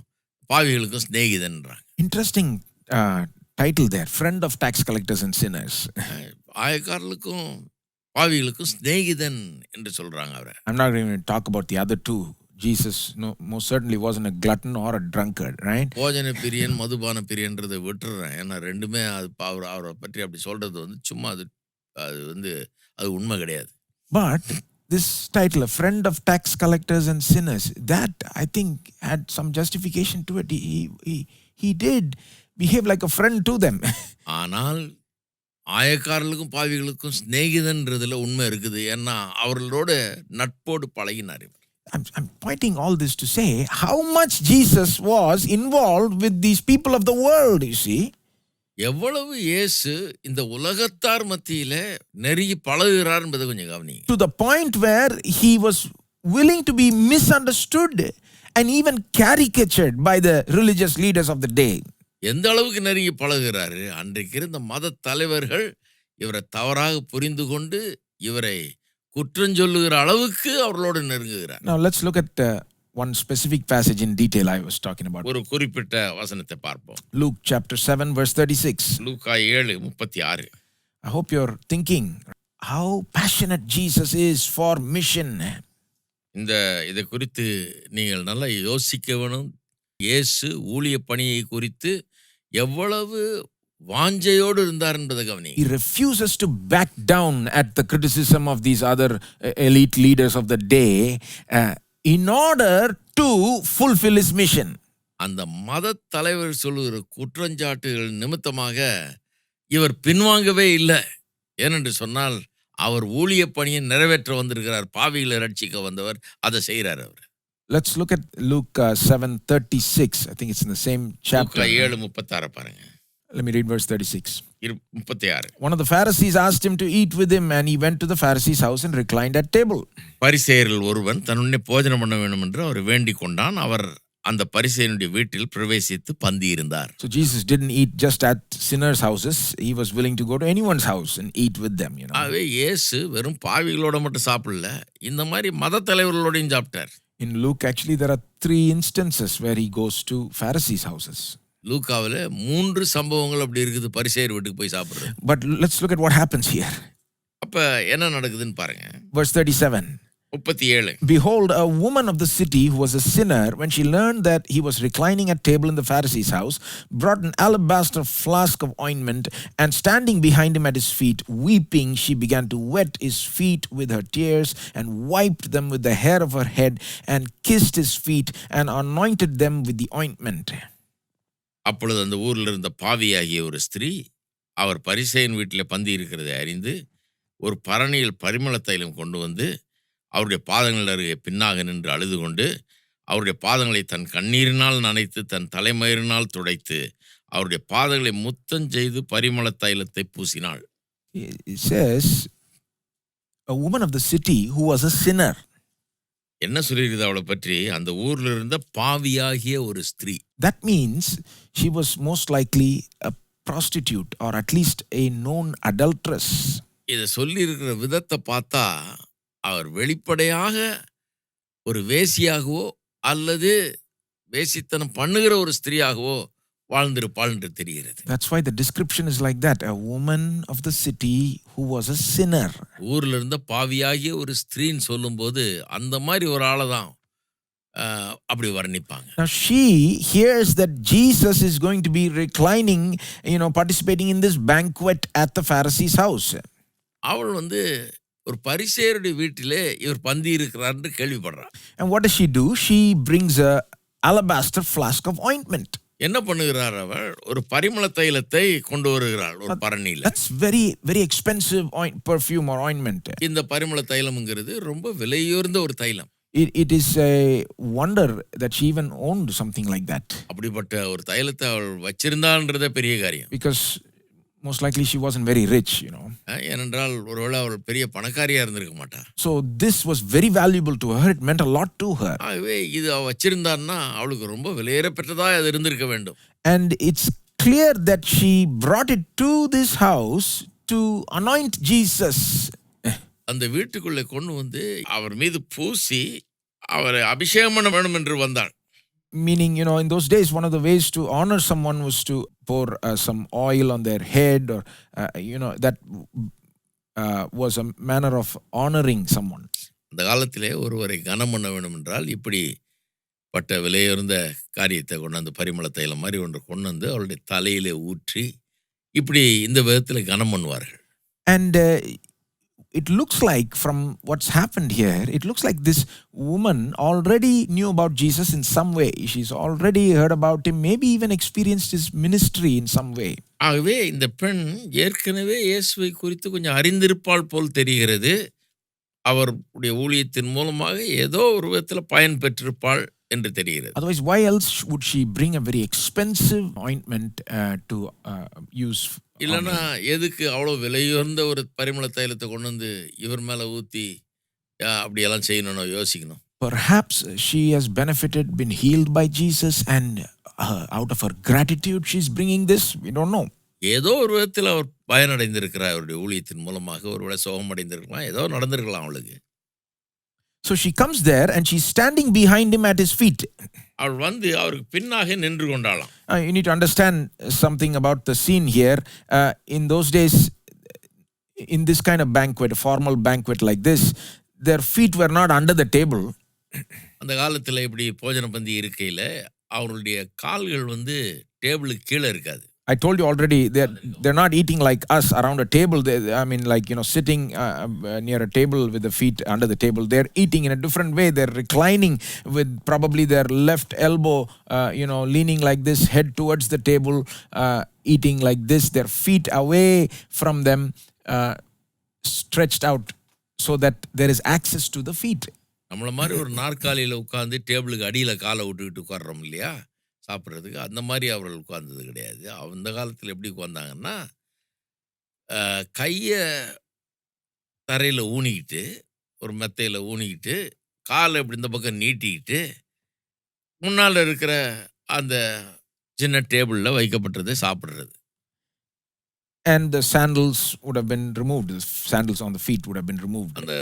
பாவிகளுக்கும் சிநேகிதன்றாங்க. Interesting title there, friend of tax collectors and sinners. ஆயக்காரர்களுக்கும் பாவிகளுக்கும் சிநேகிதன் என்று சொல்றாங்க அவரை. I'm not going to talk about the other two. Jesus most certainly wasn't a glutton or a drunkard, right? போஜன பிரியன் மதுபான பிரியன்றதை விட்டுறேன். ஏன்னா ரெண்டுமே அது அவரை பற்றி அப்படி சொல்றது வந்து சும்மா அது வந்து அது உண்மை கிடையாது. But this title, a friend of tax collectors and sinners, that I think had some justification to it. He did behave like a friend to them. ஆனால் ஆயக்காரர்களுக்கும் பாவிகளுக்கும் சிநேகிதன்றதுல உண்மை இருக்குது. ஏன்னா அவர்களோட நட்போடு பழகினார். I'm pointing all this to say how much Jesus was involved with these people of the world, you see. எவ்வளவு இயேசு இந்த உலகத்தார் மத்தியில நெருங்கி பழகுகிறார் என்பதை கொஞ்சம் கவனிங்க. To the point where he was willing to be misunderstood and even caricatured by the religious leaders of the day. எந்த அளவுக்கு நெருங்கி பழகுகிறாரு, அன்றைக்கு இருந்த மத தலைவர்கள் இவரை தவறாக புரிந்து கொண்டு இவரை குற்றம் சொல்லுகிற அளவுக்கு அவர்களோடு நெருங்குகிறார். Now let's look at one specific passage in detail I was talking about. ஒரு குறிப்பிட்ட வசனத்தை பார்ப்போம். Luke chapter 7 verse 36. Luca 7:36. I hope you're thinking how passionate Jesus is for mission. இதை குறித்து நீங்கள் நல்லா யோசிக்க வேணும். இயேசு ஊழிய பணியை குறித்து எவ்வளவு வாஞ்சையோடு இருந்தார் என்பதை கவனி. He refuses to back down at the criticism of these other elite leaders of the day in order to fulfill his mission. அந்த மத தலைவர் சொல்லுகிற குற்றஞ்சாட்டுகள் நிமித்தமாக இவர் பின்வாங்கவே இல்லை. ஏனென்று சொன்னால் அவர் ஊழிய பணியை நிறைவேற்ற வந்திருக்கிறார். பாவிகளை ரட்சிக்க வந்தவர், அதை செய்கிறார் அவர். Let's look at Luke 7:36. I think it's in the same chapter. 7:36 பாருங்க. Let me read verse 36. 36. One of the Pharisees asked him to eat with him, and he went to the Pharisee's house and reclined at table. பரிசேயரில் ஒருவன் தன்னுடனே போஜனம் பண்ண வேண்டும் என்று அவர் வேண்டிக் கொண்டான். அவர் அந்த பரிசேயனுடைய வீட்டில் பிரவேசித்து பந்தி இருந்தார். So Jesus didn't eat just at sinners' houses. He was willing to go to anyone's house and eat with them, you know. ஆகவே இயேசு வெறும் பாவிகளோட மட்டும் சாப்பிடல, இந்த மாதிரி மத தலைவர்களோடையும் சாப்பிட்டார். In Luke, actually, there are 3 instances where he goes to Pharisees' houses. லூக்காவில் 3 சம்பவங்கள் அப்படி இருக்குது, பரிசேயர் வீட்டுக்கு போய் சாப்பிடுறது. But let's look at what happens here. அப்ப என்ன நடக்குதுன்னு பாருங்க. Verse 37. 37. Behold, a woman of the city who was a sinner, when she learned that he was reclining at table in the Pharisee's house, brought an alabaster flask of ointment, and standing behind him at his feet, weeping, she began to wet his feet with her tears, and wiped them with the hair of her head, and kissed his feet, and anointed them with the ointment. அப்பொழுது அந்த ஊரில் இருந்த பாவியாகிய ஒரு ஸ்திரீ அவர் பரிசேயன் வீட்டில் பந்தி இருக்கிறதை அறிந்து ஒரு பரணியில் பரிமள தைலம் கொண்டு வந்து அவருடைய பாதங்கள் அருகே பின்னாக நின்று அழுது கொண்டு அவருடைய பாதங்களை தன் கண்ணீரினால் நனைத்து தன் தலைமயிரினால் துடைத்து அவருடைய பாதங்களை முத்தம் செய்து பரிமள தைலத்தை பூசினாள். It says, a woman of the city who was a sinner. என்ன சொல்லியிருக்குது அவளை பற்றி? அந்த ஊரில் இருந்த பாவியாகிய ஒரு ஸ்திரீ. That means she was most likely a prostitute or at least a known adulteress. இதை சொல்லியிருக்கிற விதத்தை பார்த்தா அவர் வெளிப்படையாக ஒரு வேசியாகவோ அல்லது வேசித்தனம் பண்ணுகிற ஒரு ஸ்திரீயாகவோ வாழ்ந்திருப்பாள் என்று தெரிகிறது. That's why the description is like that, a woman of the city who was a sinner. ஊர்ல இருந்த பாவியாகிய ஒரு ஸ்திரீன்னு சொல்லும்போது அந்த மாதிரி ஒரு ஆளை தான் அப்படி வர்ணிப்பாங்க. Now she hears that Jesus is going to be reclining, participating in this banquet at the Pharisee's house. அவள் ஒரு பரிசேயருடைய வீட்டிலே இவர் பந்தி இருக்கிறார்னு கேள்விப்படுறார். And what does she do? She brings a alabaster flask of ointment. என்ன பண்ணுகிறார்? அவர் ஒரு பரிமள தைலத்தை கொண்டு வருகிறார் ஒரு பரணியில. That's very very expensive perfume or ointment. இந்த பரிமள தைலம்ங்கிறது ரொம்ப விலையுயர்ந்த ஒரு தைலம். It is a wonder that she even owned something like that. அப்படிப்பட்ட ஒரு தைலத்தை அவள் வச்சிருந்தான்றதே பெரிய காரியம். Because most likely she wasn't very rich, ஏனென்றால் ஒருவேளை அவள் பெரிய பணக்காரியா இருந்திருக்க மாட்டார். So this was very valuable to her. It meant a lot to her. ஆகவே இது அவ வச்சிருந்தான்னா அவளுக்கு ரொம்ப விலையேற பெற்றதா அது இருந்திருக்க வேண்டும். And it's clear that she brought it to this house to anoint Jesus. அந்த வீட்டுக்குள்ளே கொண்டு வந்து அவர் மீது பூசி அவரை அபிஷேகம் பண்ண வேண்டும் என்று வந்தாள். Meaning, in those days, one of the ways to honor someone was to pour some oil on their head, or, that was a manner of honoring someone. அந்த காலத்திலே ஒருவரை கனம் பண்ண வேண்டும் என்றால் இப்படி பட்ட விலையுயர்ந்த காரியத்தை கொண்டாந்து பரிமள தைலம் மாதிரி ஒன்று கொண்டு வந்து அவருடைய தலையிலே ஊற்றி இப்படி இந்த விதத்தில் கனம் பண்ணுவார்கள். And it looks like, from what's happened here, it looks like this woman already knew about Jesus in some way. She's already heard about him, maybe even experienced his ministry in some way. ஆகவே இந்த பெண் ஏற்கனவே இயேசுவை குறித்து கொஞ்சம் அறிந்திருப்பாள் போல் தெரிகிறது. அவருடைய ஊழியத்தின் மூலமாக ஏதோ ஒரு விதத்தில் பயன் பெற்றிருப்பாள் என்று தெரிகிறது. Otherwise, why else would she bring a very expensive ointment to use? இல்லைன்னா எதுக்கு அவ்வளோ விலையுயர்ந்த ஒரு பரிமள தைலத்தை கொண்டு வந்து இவர் மேலே ஊற்றி அப்படியெல்லாம் செய்யணும்னு யோசிக்கணும். Perhaps she has benefited, been healed by Jesus, and out of her gratitude she's bringing this. We don't know. ஏதோ ஒரு விதத்தில் அவர் பயனடைந்திருக்கிறார். அவருடைய ஊழியத்தின் மூலமாக ஒருவேளை சுகமடைந்திருக்கலாம், ஏதோ நடந்திருக்கலாம் அவளுக்கு. So she comes there and she's standing behind him at his feet. அவள் அவருக்கு பின்னாக நின்று கொண்டாளாம். You need to understand something about the scene here. In those days, in this kind of banquet, a formal banquet like this, their feet were not under the table. அந்த காலத்தில் இப்படி போஜன பந்தி இருக்கையில் அவருடைய கால்கள் டேபிளுக்கு கீழே இருக்காது. I told you already, they're not eating like us around a table. I mean, like, sitting near a table with the feet under the table. They're eating in a different way. They're reclining with probably their left elbow, leaning like this, head towards the table, eating like this, their feet away from them, stretched out so that there is access to the feet. நம்மள மாதிரி ஒரு நாற்காலியில் உட்காந்து டேபிளுக்கு அடியில் காலை விட்டுக்கிட்டு உட்கார்றோம் இல்லையா சாப்பிட்றதுக்கு, அந்த மாதிரி அவர்கள் உட்கார்ந்தது கிடையாது. அந்த காலத்தில் எப்படி உட்கார்ந்தாங்கன்னா, கையை தரையில் ஊனிக்கிட்டு, ஒரு மெத்தையில் ஊனிக்கிட்டு, காலை இப்படி இந்த பக்கம் நீட்டிக்கிட்டு, முன்னால் இருக்கிற அந்த சின்ன டேபிளில் வைக்கப்பட்டதை சாப்பிட்றது. And the sandals would have been removed. The sandals on the feet would have been removed. அந்த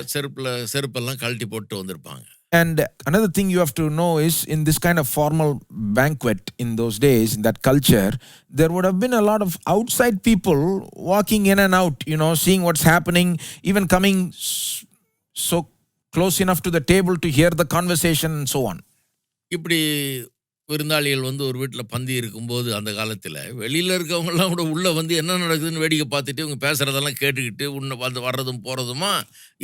செருப்பெல்லாம் கழட்டி போட்டு வந்திருப்பாங்க. And another thing you have to know is, in this kind of formal banquet in those days, in that culture, there would have been a lot of outside people walking in and out, seeing what's happening, even coming so close enough to the table to hear the conversation and so on. இப்படி விருந்தாளிகள் வந்து ஒரு வீட்டில் பந்தி இருக்கும்போது அந்த காலத்தில் வெளியில் இருக்கவங்கெல்லாம் கூட உள்ளே வந்து என்ன நடக்குதுன்னு வேடிக்கை பார்த்துட்டு இவங்க பேசுகிறதெல்லாம் கேட்டுக்கிட்டு வந்து வர்றதும் போகிறதுமா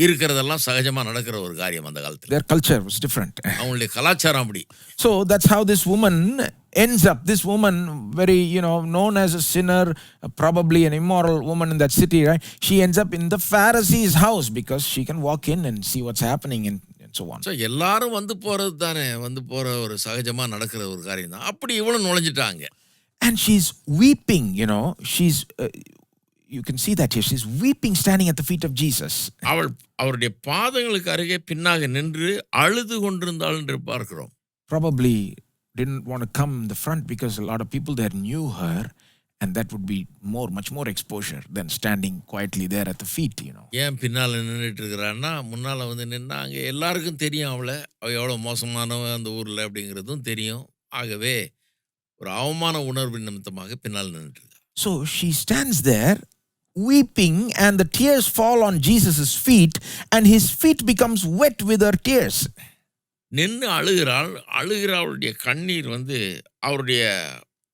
இருக்கிறதெல்லாம் சகஜமாக நடக்கிற ஒரு காரியம் அந்த காலத்தில். Their culture was different. அவங்களுடைய கலாச்சாரம் அப்படி. So that's how this woman ends up. This woman, very, known as a sinner, probably an immoral woman in that city, right? She ends up in the Pharisee's house because she can walk in and see what's happening and so on. So எல்லாரும் வந்து போகிறது தானே, வந்து போகிற ஒரு சகஜமாக நடக்கிற ஒரு காரியம் தான். அப்படி இவளும் நுழைஞ்சிட்டாங்க. And she's weeping, she's you can see that here. She's weeping standing at the feet of Jesus. அவருடைய பாதங்களுக்கு அருகே பின்னாக நின்று அழுது கொண்டிருந்தாள் என்று பார்க்கிறோம். Probably didn't want to come in the front because a lot of people there knew her, and that would be much more exposure than standing quietly there at the feet. ஏன் பின்னால் நின்றுட்டு இருக்கிறான்னா, முன்னால் வந்து நின்னா அங்கே எல்லாருக்கும் தெரியும் அவள் எவ்வளோ மோசமானவ அந்த ஊரில் அப்படிங்கிறதும் தெரியும். ஆகவே ஒரு அவமான உணர்வு நிமித்தமாக பின்னால் நின்றுட்டு. So she stands there weeping, and the tears fall on Jesus's feet, and his feet becomes wet with her tears. நின்று அழுகிறாளுடைய கண்ணீர் வந்து அவருடைய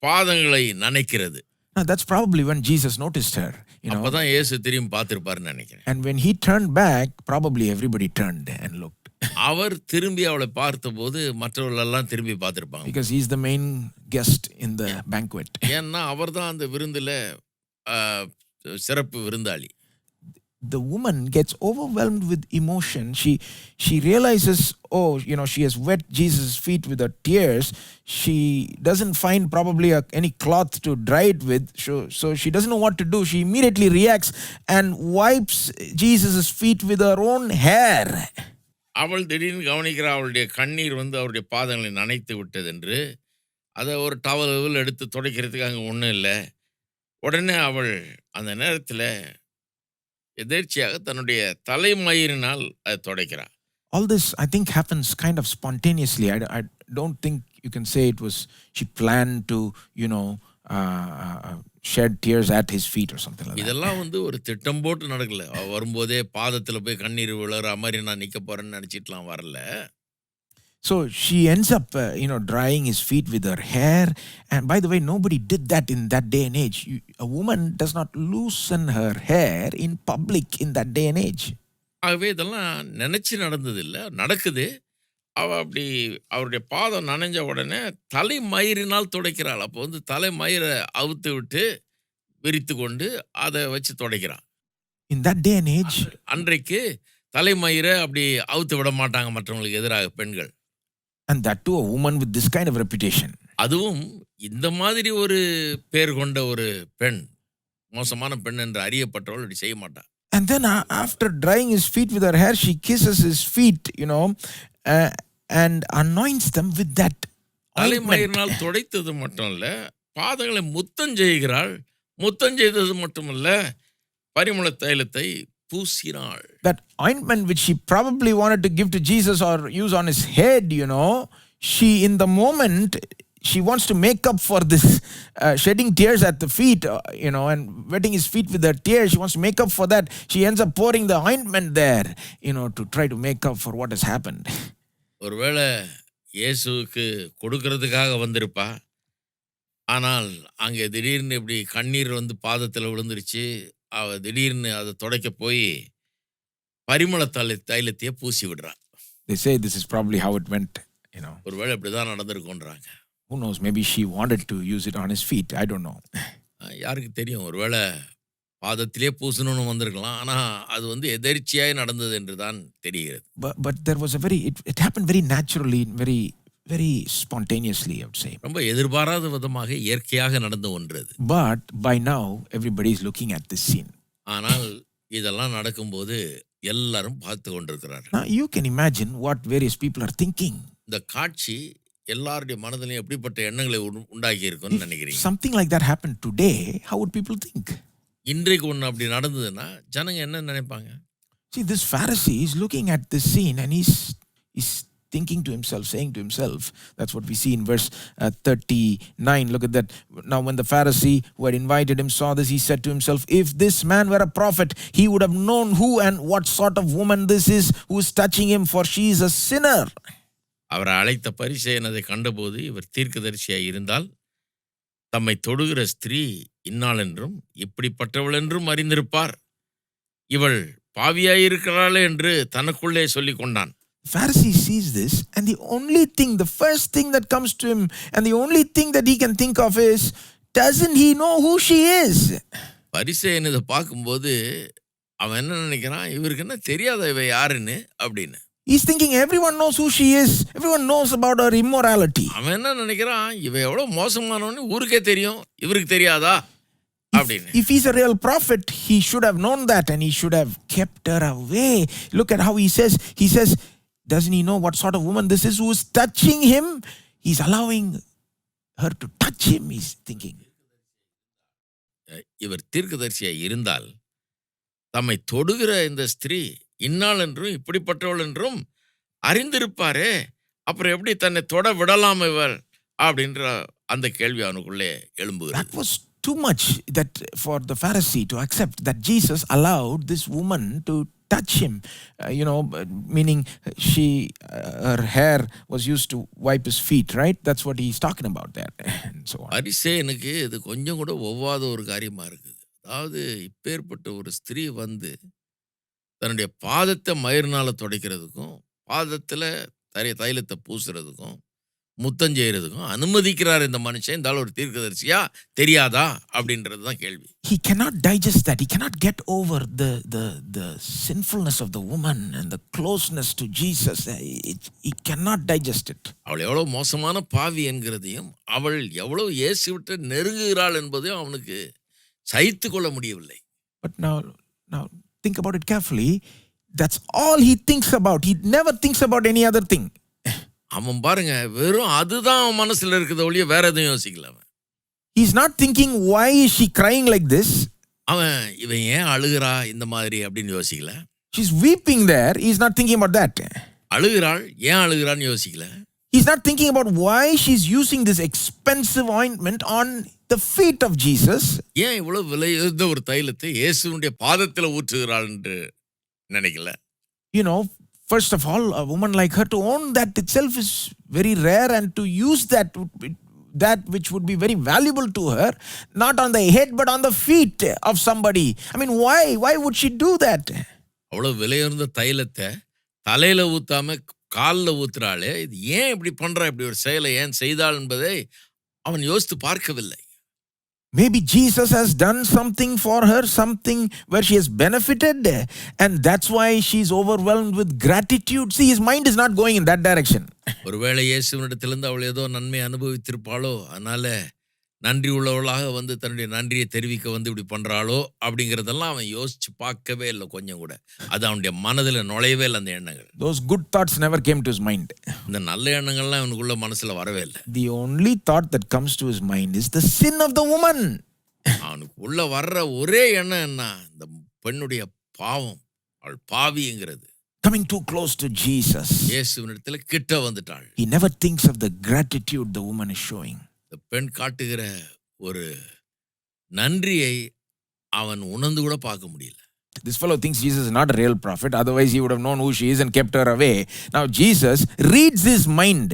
பாதங்களை நனைக்கிறது. Now that's probably when Jesus noticed her. அப்பதான் இயேசு திரும்பி பார்த்திருப்பாருன்னு நினைக்கிறேன். And when he turned back, probably everybody turned and looked. அவர் திரும்பி அவளை பார்த்தபோது மற்றவர்கள் எல்லாம் திரும்பி பார்த்திருப்பாங்க. Because he's the main guest in the banquet. ஏன்னா அவர்தான் அந்த விருந்துல சிறப்பு விருந்தாளி. The woman gets overwhelmed with emotion. She realizes, she has wet Jesus' feet with her tears. She doesn't find probably any cloth to dry it with. So she doesn't know what to do. She immediately reacts and wipes Jesus' feet with her own hair. அவள் திடீர்னு கவனிக்கிற அவளுடைய கண்ணீர் வந்து அவருடைய பாதங்களை நனைத்து விட்டது என்று. அதை ஒரு டவல் எடுத்து துடைக்கிறதுக்கு அங்கே ஒன்றும் இல்லை. உடனே அவள் அந்த நேரத்தில் எதேர்ச்சியாக தன்னுடைய தலைமயிரினால் அதை துடைக்கிறாள். All this, I think, happens kind of spontaneously. I don't think you can say it was she planned to, shed tears at his feet or something like that. இதெல்லாம் வந்து ஒரு திட்டம் போட்டு நடக்கல. வரும்போதே பாதத்தில் போய் கண்ணீர் விழுற மாதிரி நான் நிற்க போறேன்னு நினச்சிட்டுலாம் வரல. So she ends up, drying his feet with her hair. And by the way, nobody did that in that day and age. A woman does not loosen her hair in public in that day and age. ஆகவே இதெல்லாம் நினச்சி நடந்தது இல்லை, நடக்குது. அவள் அப்படி அவருடைய பாதம் நனைஞ்ச உடனே தலைமயிரினால் துடைக்கிறாள். அப்போ வந்து தலைமயிரை அவுத்து விட்டு விரித்து கொண்டு அதை வச்சு துடைக்கிறாள். In that day and age, அன்றைக்கு தலைமயிரை அப்படி அவுத்து விட மாட்டாங்க மற்றவங்களுக்கு எதிராக பெண்கள். And that too a woman with this kind of reputation. அதுவும் இந்த மாதிரி ஒரு பேர் கொண்ட ஒரு பெண், மோசமான பெண் என்று அறியப்பட்டவள் இப்படி செய்ய மாட்டாள். And then after drying his feet with her hair, she kisses his feet, and anoints them with that தலைமயிரினால் துடைத்தது மட்டும் இல்ல, பாதங்களை முத்தம் செய்கிறாள். முத்தம் செய்தது மட்டுமல்ல, பரிமள தைலத்தை பூசினாள். That ointment which she probably wanted to give to Jesus or use on his head, she in the moment she wants to make up for this shedding tears at the feet, and wetting his feet with her tears. She wants to make up for that. She ends up pouring the ointment there, to try to make up for what has happened. ஒருவேளை இயேசுவுக்கு கொடுக்கிறதுக்காக வந்திருப்பா. ஆனால் அங்கே திடீர்னு இப்படி கண்ணீர் வந்து பாதத்தில் விழுந்துருச்சு. அவ திடீர்னு அதை துடைக்க போய் பரிமள தைலத்தையே பூசி விடுறா. They say this is probably how it went, you know. ஒருவேளை இப்படிதான் நடந்திருக்குன்றாங்க. Who knows, maybe she wanted to use it on his feet. I don't know. யாருக்கு தெரியும், ஒருவேளை பாதத்திலே பூசணும்னு வந்திருக்கலாம். ஆனால் அது வந்து எதேர்ச்சியாய் நடந்தது என்று தான் தெரிகிறது. But there was it happened very naturally, very spontaneously, I would say. ரொம்ப எதிர்பாராத விதமாக இயற்கையாக நடந்த ஒன்று அது. But by now, everybody is looking at this scene. ஆனால் இதெல்லாம் நடக்கும்போது எல்லாரும் பார்த்து கொண்டிருக்கிறார்கள். Now you can imagine what various people are thinking. இந்த காட்சி எல்லாருடைய மனதிலையும் எப்படிப்பட்ட எண்ணங்களை உண்டாக்கி இருக்கும்னு நினைக்கிறீங்க? Something like that happened today, how would people think? இன்றைக்கு ஒன்று அப்படி நடந்ததுன்னா ஜனங்க என்ன நினைப்பாங்க? See, this Pharisee is looking at this scene and he's thinking to himself, saying to himself, that's what we see in verse 39. Look at that. Now when the Pharisee who had invited him saw this, he said to himself, if this man were a prophet, he would have known who and what sort of woman this is who is touching him, for she is a sinner. அவரை அழைத்த பரிசேயன் அதை கண்டபோது, இவர் தீர்க்கதரிசியாய் இருந்தால் தம்மை தொடுகிற ஸ்திரீ இன்னாள் என்றும் இப்படிப்பட்டவள் என்றும் அறிந்திருப்பார். இவள் பாவியாயிருக்கிறாளே என்று தனக்குள்ளே சொல்லிக் கொண்டான். Pharisee sees this, and the first thing that comes to him, and the only thing that he can think of is, doesn't he know who she is? பரிசேயன் இதை பார்க்கும்போது அவன் என்ன நினைக்கிறான், இவருக்கு என்ன தெரியாத இவ யாருன்னு அப்படின்னு. He's thinking everyone knows who she is. Everyone knows about her immorality. அவன் என்ன நினைக்கிறான், இவ எவ்வளவு மோசமானவன்னு ஊருக்கே தெரியும், இவருக்கு தெரியாதா அப்படின்னு. If he's a real prophet, he should have known that and he should have kept her away. Look at how he says, doesn't he know what sort of woman this is who is touching him? He's allowing her to touch him, he's thinking. இவர் தீர்க்கதரிசியாய் இருந்தால் தம்மை தொடுகிற இந்த ஸ்திரீ இன்னாள் என்றும் இப்படிப்பட்டவள் என்றும் அறிந்திருப்பாரே, அப்புறம் எப்படி தன்னை தொட விடலாம் இவர் அப்படின்ற அந்த கேள்வி அவனுக்குள்ளே எழும்புகிறது. That was too much that for the Pharisee to accept that Jesus allowed this woman to touch him, meaning her hair was used to wipe his feet, right? That's what he's talking about there, and so on. பரிசேயனுக்கு இது கொஞ்சம் கூட ஒவ்வாத ஒரு காரியமா இருக்குது. அதாவது இப்பேற்பட்ட ஒரு ஸ்திரீ வந்து தன்னுடைய பாதத்தை மயிர்னால துடைக்கிறதுக்கும் பாதத்தில் தைலத்தை பூசுறதுக்கும் முத்தம் செய்யறதுக்கும் அனுமதிக்கிறார் இந்த மனுஷன். இந்த ஆள் ஒரு தீர்க்கதரிசியா தெரியாதா அப்படின்றது தான் கேள்வி. He cannot digest that. He cannot get over the sinfulness of the woman and the closeness to Jesus. He cannot digest it. அவள் எவ்வளவு மோசமான பாவி என்கிறதையும் அவள் எவ்வளவு இயேசு விட்டு நெருங்குகிறாள் என்பதையும் அவனுக்கு சகித்து கொள்ள முடியவில்லை. But now think about it carefully. That's all he thinks about. He never thinks about any other thing. அவன் பாருங்க, வெறும் அதுதான் அவன் மனசுல இருக்கிறத ஒழிய வேற எதுவும் யோசிக்கல. அவன் He's not thinking why is she crying like this. அவன் இவன் ஏன் அழுகிறா இந்த மாதிரி அப்படின்னு யோசிக்கல. She's weeping there. He's not thinking about that. அழுகிறாள், ஏன் அழுகிறான்னு யோசிக்கல. He's not thinking about why she's using this expensive ointment on the feet of Jesus. ஏன் இவ்வளவு விலையுயர்ந்த ஒரு தைலத்தை இயேசுவுடைய பாதத்தில் ஊற்றுகிறாள் என்று நினைக்கல. First of all, a woman like her to own that itself is very rare, and to use that which would be very valuable to her, not on the head but on the feet of somebody. I mean, why would she do that? அவ்வளவு விலையுயர்ந்த தைலத்தை தலையில ஊத்தாம காலில் ஊத்துறாளே, இது ஏன் இப்படி பண்றா, இப்படி ஒரு செயலை ஏன் செய்தாள் என்பதை அவன் யோசித்து பார்க்கவில்லை. Maybe Jesus has done something for her, something where she has benefited, and that's why she's overwhelmed with gratitude. See, his mind is not going in that direction. ஒருவேளை இயேசுவினிடத்திலிருந்து அவள் ஏதோ நன்மை அனுபவித்திருப்பாளோ, அதனால நன்றி உள்ளவளாக வந்து தன்னுடைய நன்றியை தெரிவிக்க வந்து இப்படி பண்றாளோ அப்படிங்கிறதெல்லாம் அவன் யோசிச்சு பார்க்கவே இல்லை கொஞ்சம் கூட. அது அவனுடைய மனதில் நுழையவே இல்லை அந்த எண்ணங்கள். Those good thoughts never came to his mind. இந்த நல்ல எண்ணங்கள்லாம் அவனுக்குள்ள மனசுல வரவே இல்லை. The only thought that comes to his mind is the sin of the woman. அவனுக்கு உள்ள வர்ற ஒரே எண்ணம் என்ன, இந்த பெண்ணுடைய பாவம், அவள் பாவிங்கிறது. Coming too close to Jesus. இயேசுவினிடத்தில் கிட்ட வந்துட்டாள். He never thinks of the gratitude the woman is showing. இந்த பெண் காட்டுகிற ஒரு நன்றியை அவன் உணர்ந்து கூட பார்க்க முடியல. This fellow thinks Jesus is not a real prophet, otherwise he would have known who she is and kept her away. Now Jesus reads his mind.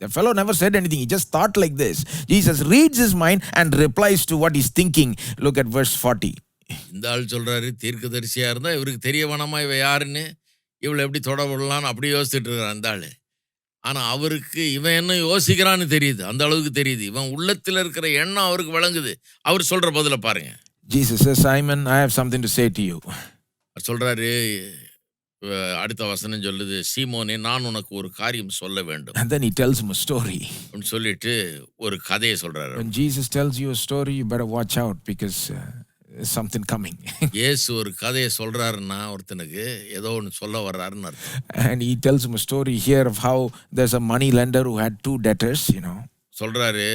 The fellow never said anything. He just thought like this. Jesus reads his mind and replies to what he's thinking. Look at verse 40. இந்த ஆள் சொல்றாரு, தீர்க்கதரிசியா இருந்தா இவருக்கு தெரிய வேணாமா இவ யாருன்னு, இவளை எப்படி தொட விடலான்னு அப்படி யோசிச்சுட்டு இருக்கிறான் அந்த ஆளு. ஆனா அவருக்கு இவன் என்ன யோசிக்கிறான்னு தெரியுது, அந்த அளவுக்கு தெரியுது. இவன் உள்ளத்துல இருக்கிற எண்ணம் அவருக்கு விளங்குது. அவர் சொல்ற பதில பாருங்க. Jesus says, Simon, I have something to say to you. அவர் சொல்றாரு, அடுத்த வசனம் சொல்லுது, சீமோனே நான் உனக்கு ஒரு காரியம் சொல்ல வேண்டும் And then he tells him a story. அப்படின்னு சொல்லிட்டு ஒரு கதையை சொல்றாரு. When Jesus tells you a story, you better watch out because there's something coming. இயேசு ஒரு கதையை சொல்றாருன்னா ஒருத்தனுக்கு ஏதோ ஒன்று சொல்ல வர்றாருன்னு அர்த்தம். And he tells him a story here of how there's a money lender who had two debtors, சொல்றாரு,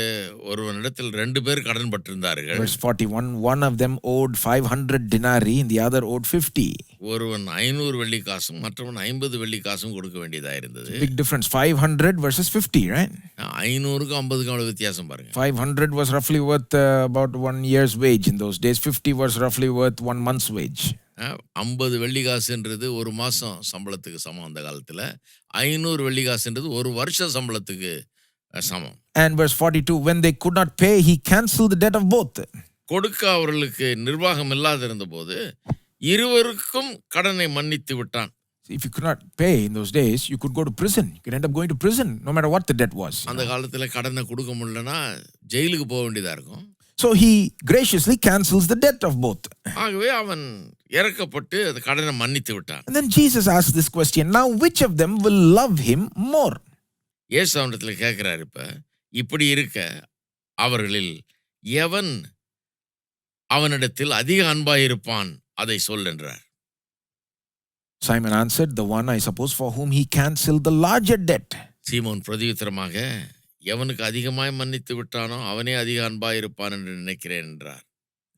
ஒருவனிடத்தில் 2 பேர் கடன் பட்டிருந்தார்கள். Verse 41, one of them owed 500 denarii and the other owed 50. ஒருவன் 500 வெள்ளி காசும் மற்றவன் 50 வெள்ளி காசும் கொடுக்க வேண்டியதா இருந்தது. Big difference, 500 versus 50, right? 500க்கும் 50க்கும் அவ்வளவு வித்தியாசம் பாருங்க. 500 was roughly worth about 1 year's wage in those days. 50 was roughly worth 1 month's wage. 50 வெள்ளி காசுன்றது ஒரு மாசம் சம்பளத்துக்கு சமம் அந்த காலத்துல. 500 வெள்ளி காசுன்றது ஒரு வருஷ சம்பளத்துக்கு சமம். And verse 42, when they could not pay, he cancelled the debt of both. கொடுக்க அவர்களுக்கு நிர்வாகம் இல்லாத இருந்தபோது இருவருக்கும் கடனை மன்னித்து விட்டான். If you could not pay in those days, you could go to prison. You could end up going to prison, no matter what the debt was. அந்த காலத்துல கடனை கொடுக்க முடியலன்னா ஜெயிலுக்கு போக வேண்டியதா இருக்கும். So he graciously cancels the debt of both. ஆகவே அவன் இறக்கப்பட்டு அந்த கடனை மன்னித்து விட்டான். And then Jesus asks this question, now which of them will love him more? இயேசு அவனிடத்துல கேட்கிறாரு, இப்படி இருக்க அவர்களில் எவன் அவனிடத்தில் அதிக அன்பாயிருப்பான் அதை சொல் என்றார். Simon answered, the one, I suppose, for whom he cancelled the larger debt. சீமோன் பிரதியுத்தரமாக, எவனுக்கு அதிகமாய் மன்னித்து விட்டானோ அவனே அதிக அன்பாயிருப்பான் என்று நினைக்கிறேன் என்றார்.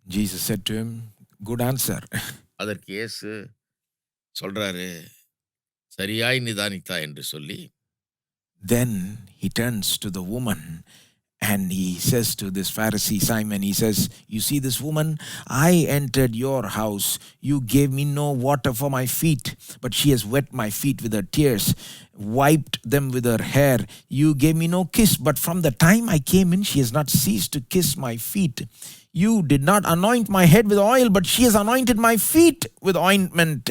Jesus said to him, good answer. அதற்கு இயேசு சொல்றாரு, சரியாய் நிதானித்தா என்று சொல்லி, then he turns to the woman and he says to this Pharisee Simon, he says, you see this woman, I entered your house, you gave me no water for my feet, but she has wet my feet with her tears, wiped them with her hair. You gave me no kiss, but from the time I came in, she has not ceased to kiss my feet. You did not anoint my head with oil, but she has anointed my feet with ointment.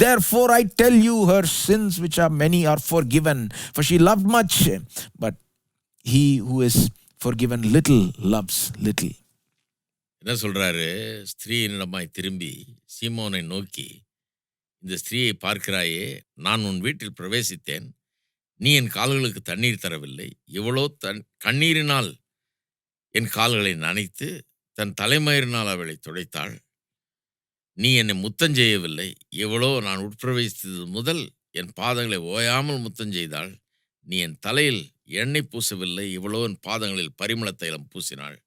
Therefore I tell you, her sins, which are many, are forgiven, for she loved much. But he who is forgiven little loves little. என்ன சொல்றாரு? ஸ்திரீயினிடமாய் திரும்பி சீமோனை நோக்கி, இந்த ஸ்திரீயை பார்க்கிறாயே, நான் உன் வீட்டில் பிரவேசித்தேன், நீ என் கால்களுக்கு தண்ணீர் தரவில்லை, இவளோ கண்ணீரினால் என் கால்களை நனைத்து தன் தலைமயிரினால் அவளை துடைத்தாள். நீ என்னை முத்தம் செய்யவில்லை, இவளோ நான் உட்பிரவேசித்தது முதல் என் பாதங்களை ஓயாமல் முத்தம் செய்தாள். நீ என் தலையில் எண்ணெய் பூசவில்லை, இவளோ என் பாதங்களில் பரிமள தைலம் பூசினாள்.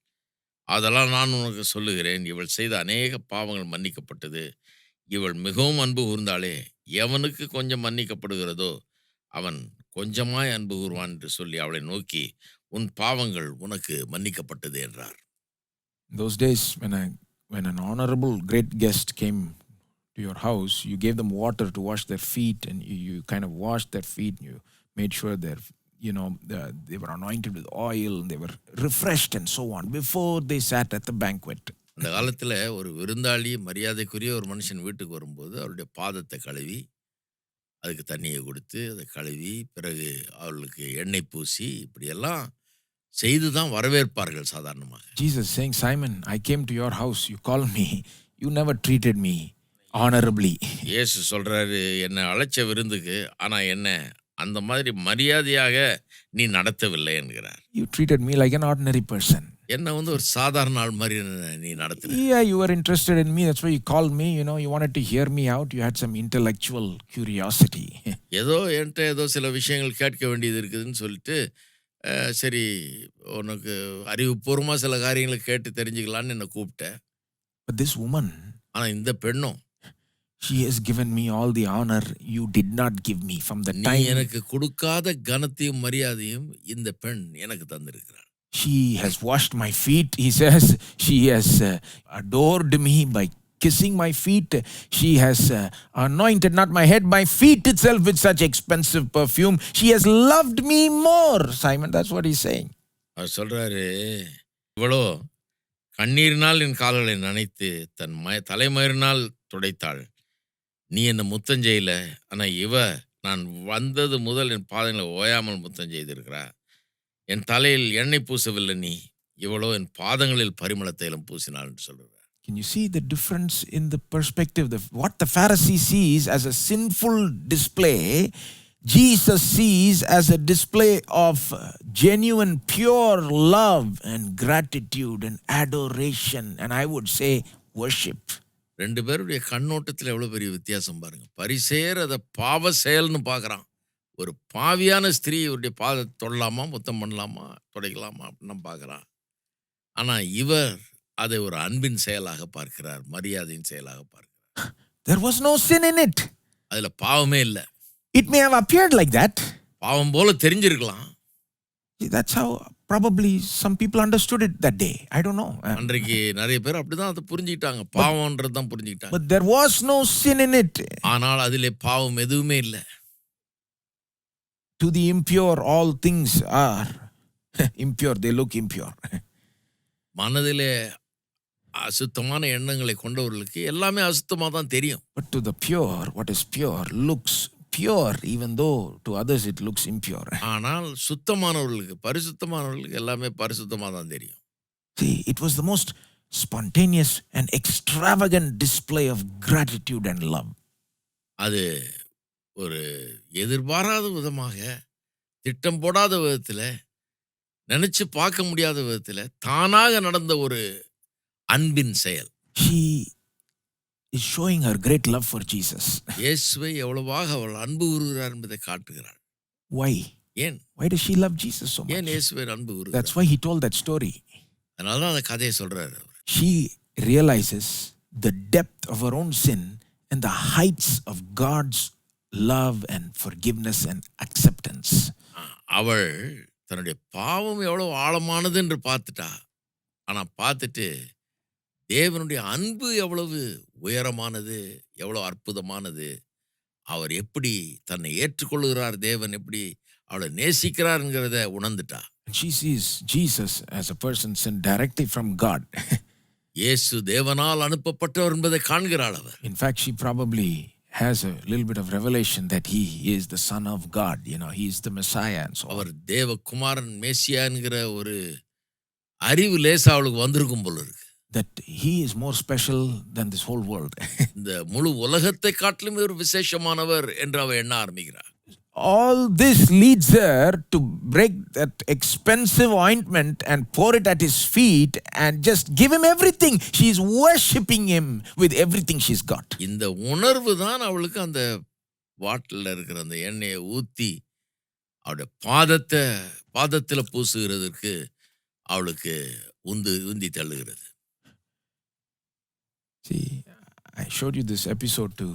அதெல்லாம் நான் உனக்கு சொல்லுகிறேன், இவள் செய்த அநேக பாவங்கள் மன்னிக்கப்பட்டது, இவள் மிகவும் அன்பு கூர்ந்தாளே, எவனுக்கு கொஞ்சம் மன்னிக்கப்படுகிறதோ அவன் கொஞ்சமாய் அன்பு கூர்வான் என்று சொல்லி அவளை நோக்கி, உன் பாவங்கள் உனக்கு மன்னிக்கப்பட்டது என்றார். Those days when an honorable great guest came to your house, you gave them water to wash their feet, and you kind of washed their feet, and you made sure they were anointed with oil, and they were refreshed and so on before they sat at the banquet. அந்த காலத்துல ஒரு விருந்தாளி, மரியாதைக்குரிய ஒரு மனுஷன் வீட்டுக்கு வரும்போது அவருடைய பாதத்தை கழுவி அதுக்கு தண்ணியை கொடுத்து அதை கழுவி பிறகு அவர்களுக்கு எண்ணெய் பூசி இப்படியெல்லாம் செய்து தான் வரவேற்பார்கள் சாதாரணமாக. Jesus saying, Simon, I came to your house, you called me, you never treated me honorably. இயேசு சொல்றாரு, என்னை அழைச்ச விருந்துக்கு ஆனா என்ன அந்த மாதிரி மரியாதையாக நீ நடத்தவில்லை என்கிறார். You treated me like an ordinary person. என்ன ஒரு சாதாரண ஆள் மாதிரி நீ நடத்தின. Yeah, you were interested in me, that's why you called me, you wanted to hear me out, you had some intellectual curiosity. ஏதோ என்கிட்ட ஏதோ சில விஷயங்கள் கேட்க வேண்டியது இருக்குதுன்னு சொல்லிட்டு, சரி உனக்கு அறிவுபூர்வமாக சில காரியங்களை கேட்டு தெரிஞ்சுக்கலான்னு என்னை கூப்பிட்டேன். But this woman, ஆனால் இந்த பெண்ணும், she has given me all the honor you did not give me from the நீ time. எனக்கு கொடுக்காத கனத்தையும் மரியாதையும் இந்த பெண் எனக்கு தந்திருக்கிறார். She has washed my feet, he says. She has adored me by kissing my feet. She has anointed not my head, my feet itself with such expensive perfume. She has loved me more. Simon, that's what he's saying. அவர் சொல்றாரு, இவளோ கண்ணீரினால் என் கால்களை நனைத்து தன் தலைமயிரினால் துடைத்தாள். நீ என்ன முத்தம் செய்யல, ஆனா இவ நான் வந்தது முதல் என் பாதங்களை ஓயாமல் முத்தம் செய்திருக்கிறா. என் தலையில் எண்ணெய் பூசவில்லை நீ, இவளோ என் பாதங்களில் பரிமள தைலம் பூசினாள் என்று சொல்றார். Can you see the difference in the perspective? What the Pharisee sees as a sinful display, Jesus sees as a display of genuine, pure love and gratitude and adoration, and I would say worship. ரெண்டு பேருடைய கண்ணோட்டத்தில் எவ்வளோ பெரிய வித்தியாசம் பாருங்க. பரிசேயர் அதை பாவ செயல்னு பார்க்குறான். ஒரு பாவியான ஸ்திரீ இவருடைய பாதத்தை தொடலாமா, முத்தம் பண்ணலாமா, துடைக்கலாமா அப்படின்னு பார்க்குறான். ஆனால் இவர் அதை ஒரு அன்பின் செயலாக பார்க்கிறார், மரியாதையின் செயலாக பார்க்கிறார். There was no sin in it. அதில் பாவமே இல்லை. It may have appeared like that. பாவம் போல தெரிஞ்சிருக்கலாம். That's how probably some people understood it that day. I don't know. அன்றைக்கு நிறைய பேர் அப்படிதான் அதை புரிஞ்சுக்கிட்டாங்க, பாவம்ன்றது தான் புரிஞ்சுக்கிட்டாங்க. But there was no sin in it. ஆனால் அதிலே பாவம் எதுவுமே இல்லை. To the impure, all things are impure. They look impure. மனதிலே அசுத்தமான எண்ணங்களை கொண்டவர்களுக்கு எல்லாமே அசுத்தமாக தான் தெரியும். But to the pure, what is pure looks pure, even though to others it looks impure. ஆனால் சுத்தமானவர்களுக்கு, பரிசுத்தமானவர்களுக்கு எல்லாமே பரிசுத்தமாக தான் தெரியும். See, it was the most spontaneous and extravagant display of gratitude and love. அது ஒரு எதிர்பாராத விதமாக, திட்டம் போடாத விதத்தில், நினைச்சு பார்க்க முடியாத விதத்தில் தானாக நடந்த ஒரு அன்பின் செயல். She is showing her great love for Jesus. இயேசுவை எவ்வளவாக அவள் அன்பு கூறுகிறார் என்பதை காட்டுகிறாள். Why? ஏன்? Why does she love Jesus so much? ஏன் இயேசுவை அன்பு கூறுகிறார்? That's why he told that story. அதனால தான் அந்த கதையை சொல்றாரு. She realizes the depth of her own sin and the heights of God's love and forgiveness and acceptance. அவள் தன்னுடைய பாவம் எவ்வளவு ஆழமானது என்று பார்த்துட்டா. ஆனா பார்த்துட்டு தேவனுடைய அன்பு எவ்வளவு உயரமானது, எவ்வளவு அற்புதமானது, அவர் எப்படி தன்னை ஏற்றுக்கொள்கிறார், தேவன் எப்படி அவளை நேசிக்கிறார்ங்கிறத உணர்ந்துட்டா. She sees Jesus as a person sent directly from God. இயேசு தேவனால் அனுப்பப்பட்டவர் என்பதை காண்கிறாள் அவர். In fact, she probably has a little bit of revelation that he is the Son of God. He is the Messiah and so on. அவர் தேவகுமாரன் மேசியா என்கிற ஒரு அறிவு லேசா அவளுக்கு வந்திருக்கும் போல இருக்கு. That he is more special than this whole world. இந்த முழு உலகத்தை காட்டிலும் ஒரு விசேஷமானவர் என்று அவ எண்ண ஆரம்பிக்கிறார். All this leads her to break that expensive ointment and pour it at his feet and just give him everything. She is worshipping him with everything she's got. இந்த உணர்வு தான் அவளுக்கு அந்த பாட்டில் இருக்கிற அந்த எண்ணெயை ஊத்தி அவருடைய பாதத்தில் பூசுகிறதுக்கு அவளுக்கு உந்தி தள்ளுகிறது. See, I showed you this episode to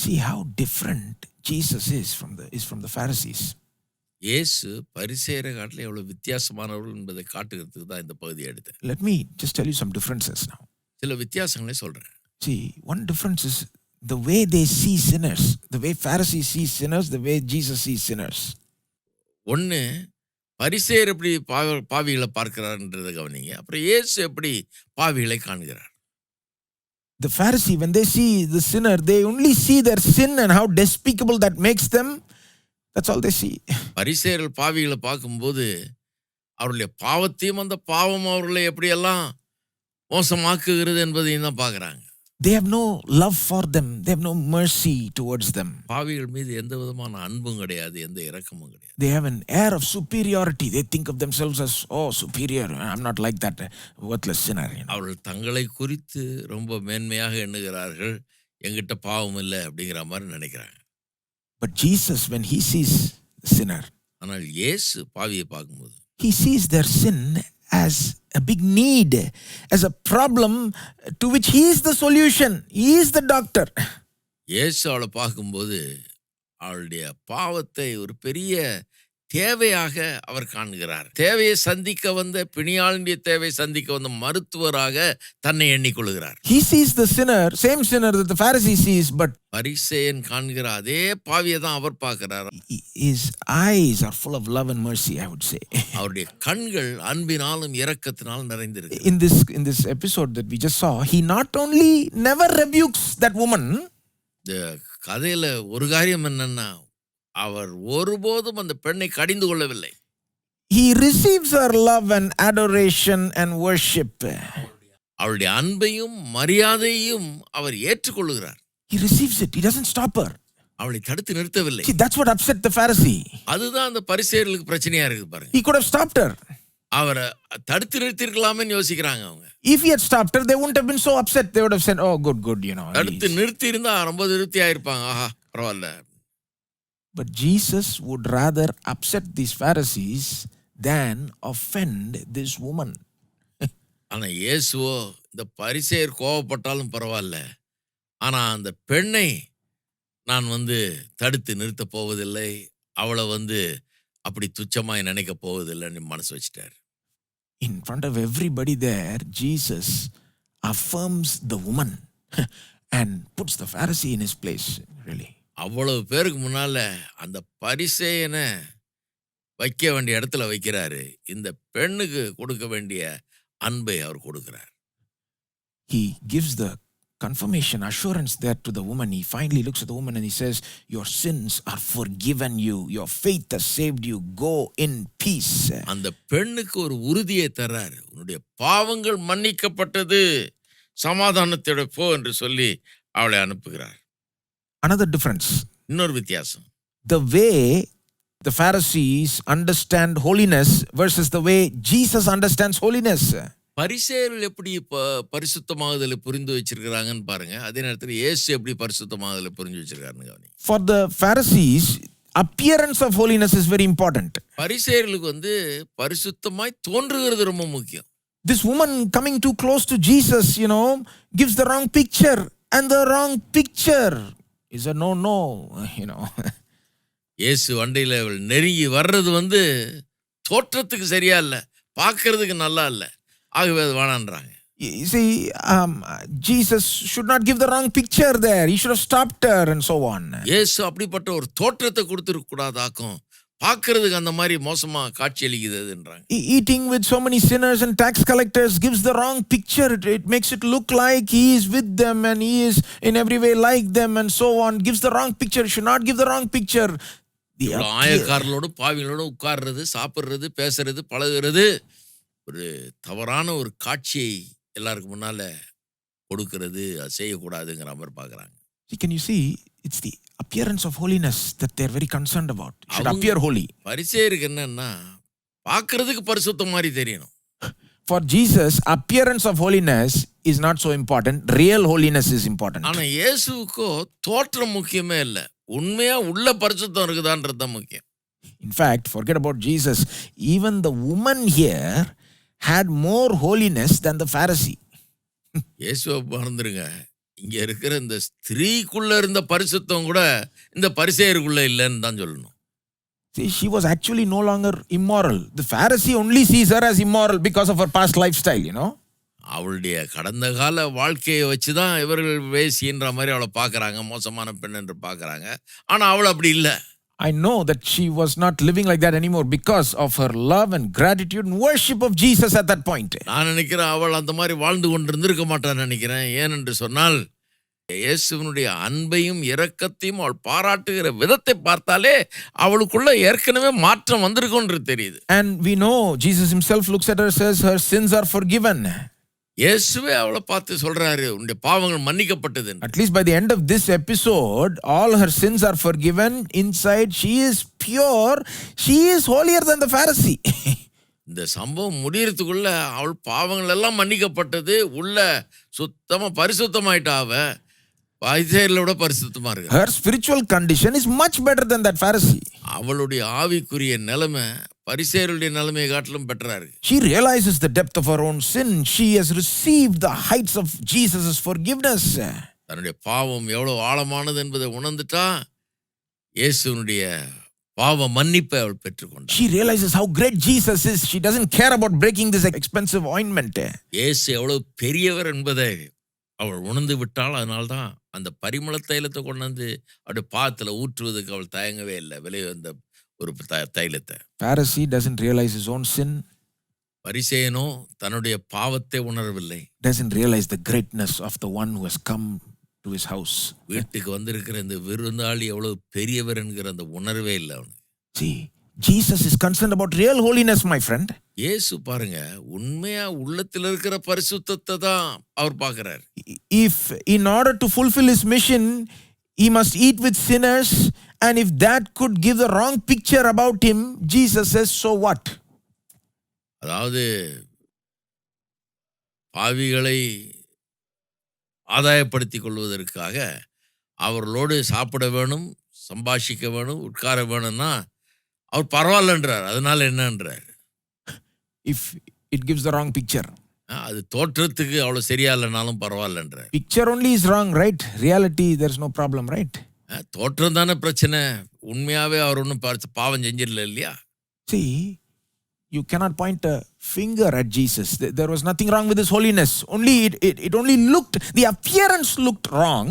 see how different Jesus is from the Pharisees. இயேசு பரிசேயரை காட்டிலும் எவ்வளவு வித்தியாசமானவர்கள் என்பதை காட்டுகிறதுக்கு தான் இந்த பகுதியை எடுத்தேன். Let me just tell you some differences now. சில வித்தியாசங்களை சொல்றேன். See, one difference is the way they see sinners, the way Pharisees see sinners, the way Jesus sees sinners. ஒன்று, பரிசேயர் எப்படி பாவிகளை பார்க்கிறார்ன்றதை கவனிங்க. அப்புறம் இயேசு எப்படி பாவிகளை காண்கிறார். The Pharisee, when they see the sinner, they only see their sin and how despicable that makes them. That's all they see. பரிசேயர்கள் பாவிகளை பார்க்கும்போது அவருடைய பாவத்தையும் அந்த பாவம் அவர்களை எப்படியெல்லாம் மோசமாக்குகிறது என்பதையும் தான் பார்க்குறாங்க. They have no love for them. They have no mercy towards them. பாவிகள் மீது எந்த விதமான அன்பும் கிடையாது, எந்த இரக்கமும் கிடையாது. They have an air of superiority. They think of themselves as, superior. I'm not like that worthless sinner. அவர்கள் தங்களை குறித்து ரொம்ப மேன்மையாக எண்ணுகிறார்கள். எங்கிட்ட பாவம் இல்லை அப்படிங்கிற மாதிரி நினைக்கிறாங்க. But Jesus, when he sees the sinner, ஆனால் இயேசு பாவியை பார்க்கும்போது he sees their sin as a big need, as a problem to which he is the solution. He is the doctor. இயேசு அவளை பார்க்கும்போது அவளுடைய பாவத்தை ஒரு பெரிய தேவையாக அவர் காண்கிறார். தேவையை சந்திக்க வந்த பிணியாளுடைய தேவையை சந்திக்க வந்த மருத்துவராக தன்னை எண்ணிக்கொள்கிறார். He sees the sinner, same sinner that the Pharisee sees, but பரிசேயன் காண்கிற அதே பாவியை தான் அவர் பார்க்கிறார். his eyes are full of love and mercy, I would say. அவருடைய கண்கள் அன்பினாலும் இரக்கத்தினாலும் நிறைந்திருக்கு. In this episode that we just saw, he not only never rebukes that woman, இந்த கதையில ஒரு காரியம் என்னன்னா, அவர் ஒருபோதும் அந்த பெண்ணை கடிந்து கொள்ளவில்லை. he receives her love and adoration and worship. அவளுடைய அன்பையும் மரியாதையும் அவர் ஏற்றுக்கொள்கிறார். He receives it. He doesn't stop her. அவளை தடுத்து நிறுத்தவில்லை. See, that's what upset the Pharisee. அதுதான் அந்த பரிசேயர்களுக்கு பிரச்சனையா இருக்கு பாருங்க. He could have stopped her. அவரை தடுத்து நிறுத்திருக்கலாம்னு யோசிக்கிறாங்க அவங்க. If he had stopped her, they wouldn't have been so upset. They would have said, oh, good, you know. தடுத்து நிறுத்தி இருந்தா ரொம்ப திருப்தி ஆயிருப்பாங்க. ஆஹா, பரவாயில்ல. But Jesus would rather upset these Pharisees than offend this woman. ஆனா இயேசுவோ இந்த பரிசேயர் கோவப்பட்டாலும் பரவாயில்ல, ஆனா அந்த பெண்ணை நான் தடுத்து நிறுத்த போவதில்லை, அவளை அப்படி துச்சமாய் நினைக்க போவதில்லைன்னு மனசு வச்சிட்டார். In front of everybody there, Jesus affirms the woman and puts the Pharisee in his place, really. அவ்வளவு பேருக்கு முன்னால அந்த பரிசேயனை வைக்க வேண்டிய இடத்துல வைக்கிறாரு. இந்த பெண்ணுக்கு கொடுக்க வேண்டிய அன்பை அவர் கொடுக்கிறார். He gives the confirmation, assurance there to the woman. He finally looks at the woman and he says, your sins are forgiven you. Your faith has saved you. Go in peace. அந்த பெண்ணுக்கு ஒரு உறுதியை தர்றாரு. உன்னுடைய பாவங்கள் மன்னிக்கப்பட்டது, சமாதானத்தோட போ என்று சொல்லி அவளை அனுப்புகிறார். Another difference. இன்னொரு வித்தியாசம். The way the Pharisees understand holiness versus the way Jesus understands holiness. பரிசேயர்கள் எப்படி பரிசுத்தமாகுதலை புரிந்து வச்சிருக்கிறாங்கன்னு பாருங்க. அதே நேரத்தில் இயேசு எப்படி பரிசுத்தமாகுதலை புரிஞ்சு வச்சிருக்காருன்னு கவனி. For the Pharisees, appearance of holiness is very important. பரிசேயர்களுக்கு பரிசுத்தமாய் தோன்றுகிறது ரொம்ப முக்கியம். This woman coming too close to Jesus, gives the wrong picture, and the wrong picture is a no, இயேசு அண்டையில் நெருங்கி வர்றது தோற்றத்துக்கு சரியா இல்லை, பார்க்கறதுக்கு நல்லா இல்லை, ஆகவே அது வேணான்றாங்க. You see, Jesus should not give the wrong picture there. He should have stopped her and so on. இயேசு அப்படிப்பட்ட ஒரு தோற்றத்தை கொடுத்துருக்க கூடாதாக்கும், பார்க்கறதுக்கு அந்த மாதிரி மோசமா காட்சி அளிக்குதுன்றாங்க. Eating with so many sinners and tax collectors gives the wrong picture. It makes it look like he is with them and he is in every way like them and so on. Gives the wrong picture. Should not give the wrong picture. ஆயக்காரர்களோடு பாவிகளோடு உட்கார்றது, சாப்பிட்றது, பேசுறது, பழகுறது ஒரு தவறான ஒரு காட்சியை எல்லாருக்கும் முன்னால கொடுக்கிறது, அது செய்யக்கூடாதுங்கிற மாதிரி பார்க்குறாங்க. Can you see? It's the appearance of holiness that they're very concerned about. It should appear holy. பரிசேயருக்கு என்னன்னா பார்க்கறதுக்கு பரிசுத்தம் மாதிரி தெரியணும். For Jesus, appearance of holiness is not so important. Real holiness is important. ஆனா இயேசுவுக்கோ தோற்றம் முக்கியமே இல்லை, உண்மையா உள்ள பரிசுத்தம் இருக்குதான்றது தான் முக்கியம். In fact, forget about Jesus. Even the woman here had more holiness than the Pharisee. இயேசுவை மறந்துருங்க, இங்க இருக்கிற இந்த ஸ்திரீக்குள்ள இருந்த பரிசுத்தம் கூட இந்த பரிசேயருக்குள்ள இல்லைன்னு தான் சொல்லணும். See, she was actually no longer immoral. The Pharisee only sees her as immoral because of her past lifestyle, அவளுடைய கடந்த கால வாழ்க்கையை வச்சு தான் இவர்கள் வேசின்ற மாதிரி அவளை பார்க்குறாங்க, மோசமான பெண் என்று பார்க்குறாங்க. ஆனால் அவள் அப்படி இல்லை. I know that she was not living like that anymore because of her love and gratitude and worship of Jesus at that point. நான் நினைக்கிறேன் அவள் அந்த மாதிரி வாழ்ந்து கொண்டு இருந்திருக்க மாட்டான்னு நினைக்கிறேன். ஏனென்று சொன்னால் இயேசுவினுடைய அன்பையும் இரக்கத்தையும் அவள் பாராட்டுகிற விதத்தை பார்த்தாலே அவளுக்குள்ள ஏற்கனவே மாற்றம் வந்திருக்கும்ன்றது தெரியுது. And we know Jesus himself looks at her, says her sins are forgiven. இயேசுவே அவளை பார்த்து சொல்றாரு, உன்னுடைய பாவங்கள் மன்னிக்கப்பட்டது. At least by the end of this episode, all her sins are forgiven. Inside, she is pure. She is holier than the Pharisee. இந்த சம்பவம் முடியறதுக்குள்ள அவள் பாவங்கள் எல்லாம் மன்னிக்கப்பட்டது, உள்ள சுத்தமா பரிசுத்தமாயிட்டா. அவ பரிசேயர்களோட பரிசுத்தமா இருக்கு. Her spiritual condition is much better than that Pharisee. அவளுடைய ஆவிக்குரிய நிலைமை பரிசேயருடைய நிலைமையை காட்டிலும் பெட்டரா இருக்கு. She realizes the depth of her own sin. She has received the heights of Jesus' forgiveness. தன்னுடைய பாவம் எவ்வளவு ஆழமானது என்பதை உணர்ந்துட்டா, இயேசுனுடைய பாவ மன்னிப்பை அவள் பெற்றுக்கொண்டாள். She realizes how great Jesus is. She doesn't care about breaking this expensive ointment. இயேசு எவ்வளவு பெரியவர் என்பதை அவள் உணர்ந்து விட்டாள். அதனால்தான் அந்த பரிமள தைலத்தை கொண்டு வந்து அப்படி பாதத்துல ஊற்றுவதற்கு அவள் தயங்கவே இல்லை. விலை வந்த ஒரு தைலத்தை. Pharisee doesn't realize his own sin, பரிசேயனோ தன்னுடைய பாவத்தை உணரவில்லை. doesn't realize the greatness of the one who has come to his house. வீட்டுக்கு வந்திருக்கிற இந்த விருந்தாளி எவ்வளவு பெரியவர் என்கிற அந்த உணர்வே இல்லை அவனுக்கு. See, Jesus is concerned about real holiness, my friend. இயேசு பாருங்க, உண்மையா உள்ளத்தில் இருக்கிற பரிசுத்தத்தை தான் அவர் பார்க்கிறார். If in order to fulfill his mission, he must eat with sinners, and if that could give the wrong picture about him, Jesus says, so what? அதாவது பாவிகளை ஆதாயப்படுத்திக் கொள்வதற்காக அவர்களோடு சாப்பிட வேணும், சம்பாஷிக்க வேணும், உட்கார வேணும்னா அவர் பரவாயில்லன்றார். அதனால என்னன்றார், If it gives the wrong picture. அது தோற்றத்துக்கு அவ்வளோ சரியா இல்லைனாலும் பரவாயில்லன்றார். Picture only is wrong, right? Reality, there's no problem, right? தோற்றம் தானே பிரச்சனை. உண்மையாவே அவர் ஒன்றும் பாவம் செஞ்சிடல இல்லையா? See, you cannot point a finger at Jesus. There was nothing wrong with his holiness. Only it only looked, the appearance looked wrong,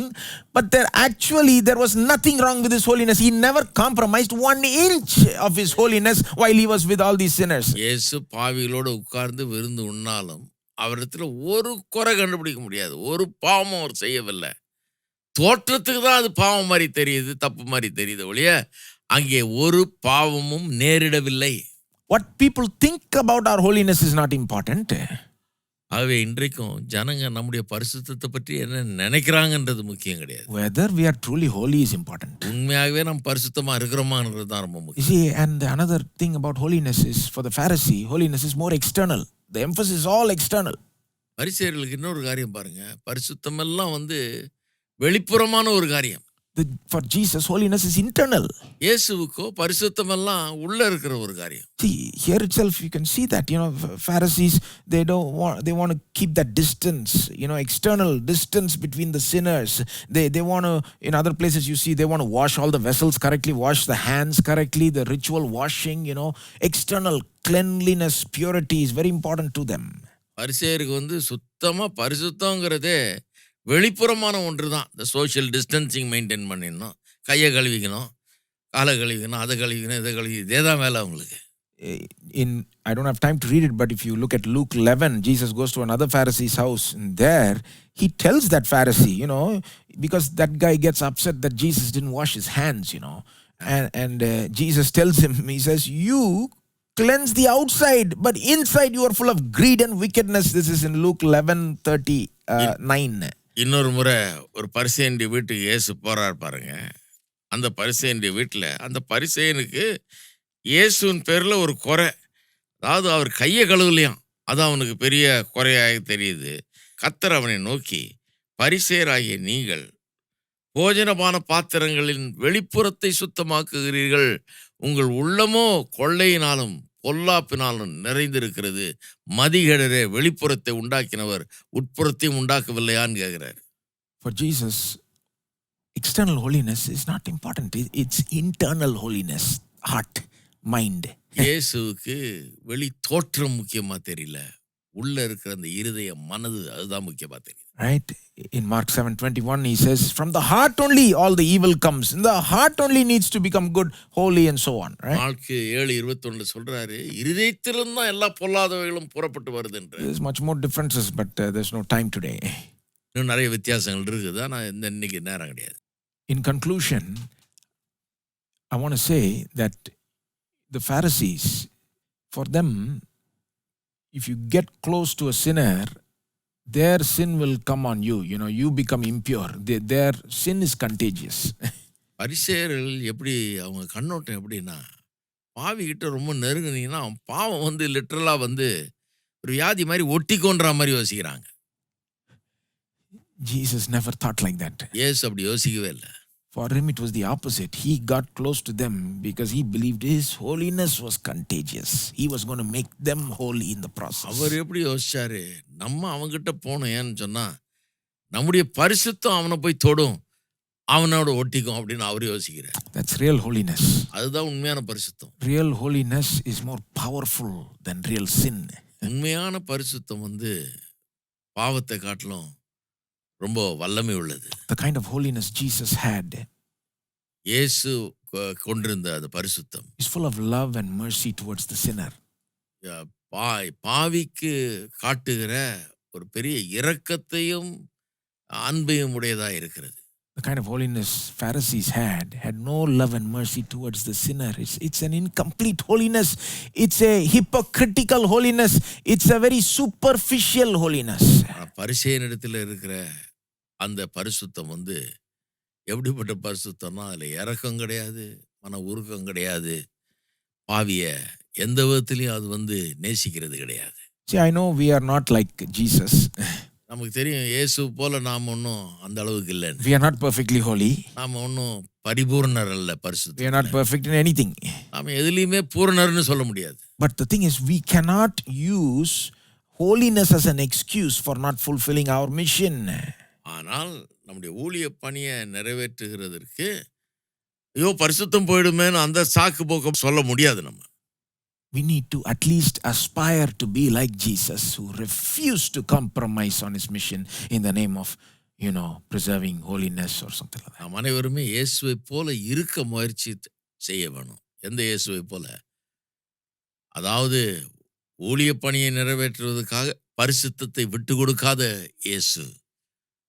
but there was nothing wrong with his holiness. He never compromised 1 inch of his holiness while he was with all these sinners. இயேசு பாவிகளோடு உட்கார்ந்து விருந்து உண்ணாலும் அவரிடத்துல ஒரு குறை கண்டுபிடிக்க முடியாது. ஒரு பாவமும் அவர் செய்யவில்லை. தோற்றத்துக்கு தான் அது பாவம் மாதிரி தெரியுது, தப்பு மாதிரி தெரியுது ஒழிய அங்கே ஒரு பாவமும் நேரிடவில்லை. What people think about our holiness is not important. ஆகவே இன்றைக்கும் ஜனங்க நம்முடைய பரிசுத்தத்தை பற்றி என்ன நினைக்கிறாங்கன்றது முக்கியம் கிடையாது. Whether we are truly holy is important. உண்மையாகவே நம்ம பரிசுத்தமா இருக்கிறோமான்றது தான் ரொம்ப You முக்கியம். see, and another thing about holiness is, for the Pharisee, holiness is more external. The emphasis is all external. பரிசேயர்களுக்கு இன்னொரு காரியம் பாருங்க, பரிசுத்தம் எல்லாம் வெளிப்புறமான ஒரு காரியம். For Jesus, holiness is internal. இயேசுவுக்கோ பரிசுத்தம் எல்லாம் உள்ள இருக்கிற ஒரு காரியம். See, here itself you can see that, Pharisees, they want to keep that distance, external distance between the sinners. They want to, in other places you see, they want to wash all the vessels correctly, wash the hands correctly, the ritual washing, external cleanliness, purity is very important to them. பரிசேயருக்கு சுத்தமா பரிசுத்தங்கிறதே வெளிப்புறமான ஒன்று தான். இந்த social distancing maintain பண்ணிடணும், கையை கழுவிக்கணும், காலை கழுவிக்கணும், அதை கழுவிக்கணும், இதை கழுவி, இதே தான் வேலை அவங்களுக்கு. I don't have time to read it, but if you look at Luke 11, Jesus goes to another Pharisee's house, and there he tells that Pharisee, because that guy gets upset that Jesus didn't wash his hands, and Jesus tells him, he says, you cleanse the outside, but inside you are full of greed and wickedness. This is in Luke 11:39. இன்னொரு முறை ஒரு பரிசேயனுடைய வீட்டுக்கு இயேசு போறார் பாருங்க. அந்த பரிசேயனுடைய வீட்டில் அந்த பரிசேயனுக்கு இயேசுவின் பேரில் ஒரு குறை. அதாவது அவர் கையை கழுவலையாம். அது அவனுக்கு பெரிய குறையாக தெரியுது. கர்த்தர் அவனை நோக்கி, பரிசேயராகிய நீங்கள் போஜனபான பாத்திரங்களின் வெளிப்புறத்தை சுத்தமாக்குகிறீர்கள், உங்கள் உள்ளமோ கொள்ளையினாலும் பொல்லாப்பினாலும் நிறைந்திருக்கிறது. மதிகேடரே, வெளிப்புறத்தை உண்டாக்கினவர் உட்புறத்தையும் உண்டாக்கவில்லையான்னு கேட்கிறார். For Jesus, external holiness is not important. It's internal holiness, heart, mind. இயேசுவுக்கு வெளி தோற்றம் முக்கியமா தெரியல, உள்ள இருக்கிற அந்த இருதய மனது அதுதான் முக்கியமா தெரியும். Right? In Mark 7:21 he says, from the heart only all the evil comes. And the heart only needs to become good, holy and so on. Right? Mark 7:21 சொல்றாரு, இருதயத்திலிருந்து தான் எல்லா பொல்லாதவைகளும் புறப்பட்டு வருதுன்ற. There's much more differences, but there's no time today. இன்னும் நிறைய வித்தியாசங்கள் இருக்குது, ஆனால் இன்னைக்கு நேரம் கிடையாது. In conclusion, I want to say that the Pharisees, for them, if you get close to a sinner, their sin will come on you. You become impure. Their sin is contagious. பரிசேயர்கள் எப்படி, அவங்க கண்ணோட்டம் எப்படின்னா, பாவிகிட்ட ரொம்ப நெருங்குனீங்கன்னா அவன் பாவம் லிட்டரலாக ஒரு வியாதி மாதிரி ஒட்டிக்கோன்ற மாதிரி யோசிக்கிறாங்க. Jesus never thought like that. இயேசு அப்படி யோசிக்கவே இல்லை. For him it was the opposite. He got close to them because he believed his holiness was contagious. He was going to make them holy in the process. அவர் எப்படி யோசிச்சாரு, நம்ம அவங்கிட்ட போனோம் ஏன்னு சொன்னா நம்முடைய பரிசுத்தம் அவனை போய் தொடும், அவனோட ஒட்டிக்கும் அப்படின்னு அவர் யோசிக்கிறார். That's real holiness. அதுதான் உண்மையான பரிசுத்தம். Real holiness is more powerful than real sin. உண்மையான பரிசுத்தம் வந்து பாவத்தை காட்டிலும் ரொம்ப வல்லமை உள்ளது. The kind of holiness Jesus had இயேசு கொண்டிருந்த அந்த பரிசுத்தம் is full of love and mercy towards the sinner. பாவிக்கு காட்டுகிற ஒரு பெரிய இரக்கத்தையும் அன்பையும் உடையதா இருக்கிறது. The kind of holiness Pharisees had no love and mercy towards the sinner. It's an incomplete holiness. It's a hypocritical holiness. It's a very superficial holiness. பரிசேயனிடத்தில் இருக்கிற அந்த பரிசுத்தம் வந்து எப்படிப்பட்ட பரிசுத்தம்னா அதில் இரக்கம் கிடையாது, மன உருக்கம் கிடையாது, பாவிய எந்த விதத்திலையும் அது வந்து நேசிக்கிறது கிடையாது. See, I know we are not like Jesus. நமக்கு தெரியும் இயேசு போல நாம் ஒன்றும் அந்த அளவுக்கு இல்லைன்னு. We are not perfectly holy. நாம் ஒன்றும் பரிபூர்ணர் அல்ல We பரிசுத்தம். are not perfect in anything. நாம் எதுலேயுமே பூரணர்னு சொல்ல முடியாது. But the thing is, we cannot use holiness as an excuse for not fulfilling our mission. ஆனால் நம்முடைய ஊழிய பணியை நிறைவேற்றுகிறதற்கு ஐயோ பரிசுத்தம் போயிடுமேன்னு அந்த சாக்கு போக்க சொல்ல முடியாது. நம்ம We need to at least aspire to be like Jesus, who refused to compromise on his mission in the name of, preserving holiness or something like that. நாம் அனைவருமே இயேசுவை போல இருக்க முயற்சி செய்ய வேணும். எந்த இயேசுவை போல? அதாவது ஊழிய பணியை நிறைவேற்றுவதற்காக பரிசுத்தத்தை விட்டு கொடுக்காத இயேசு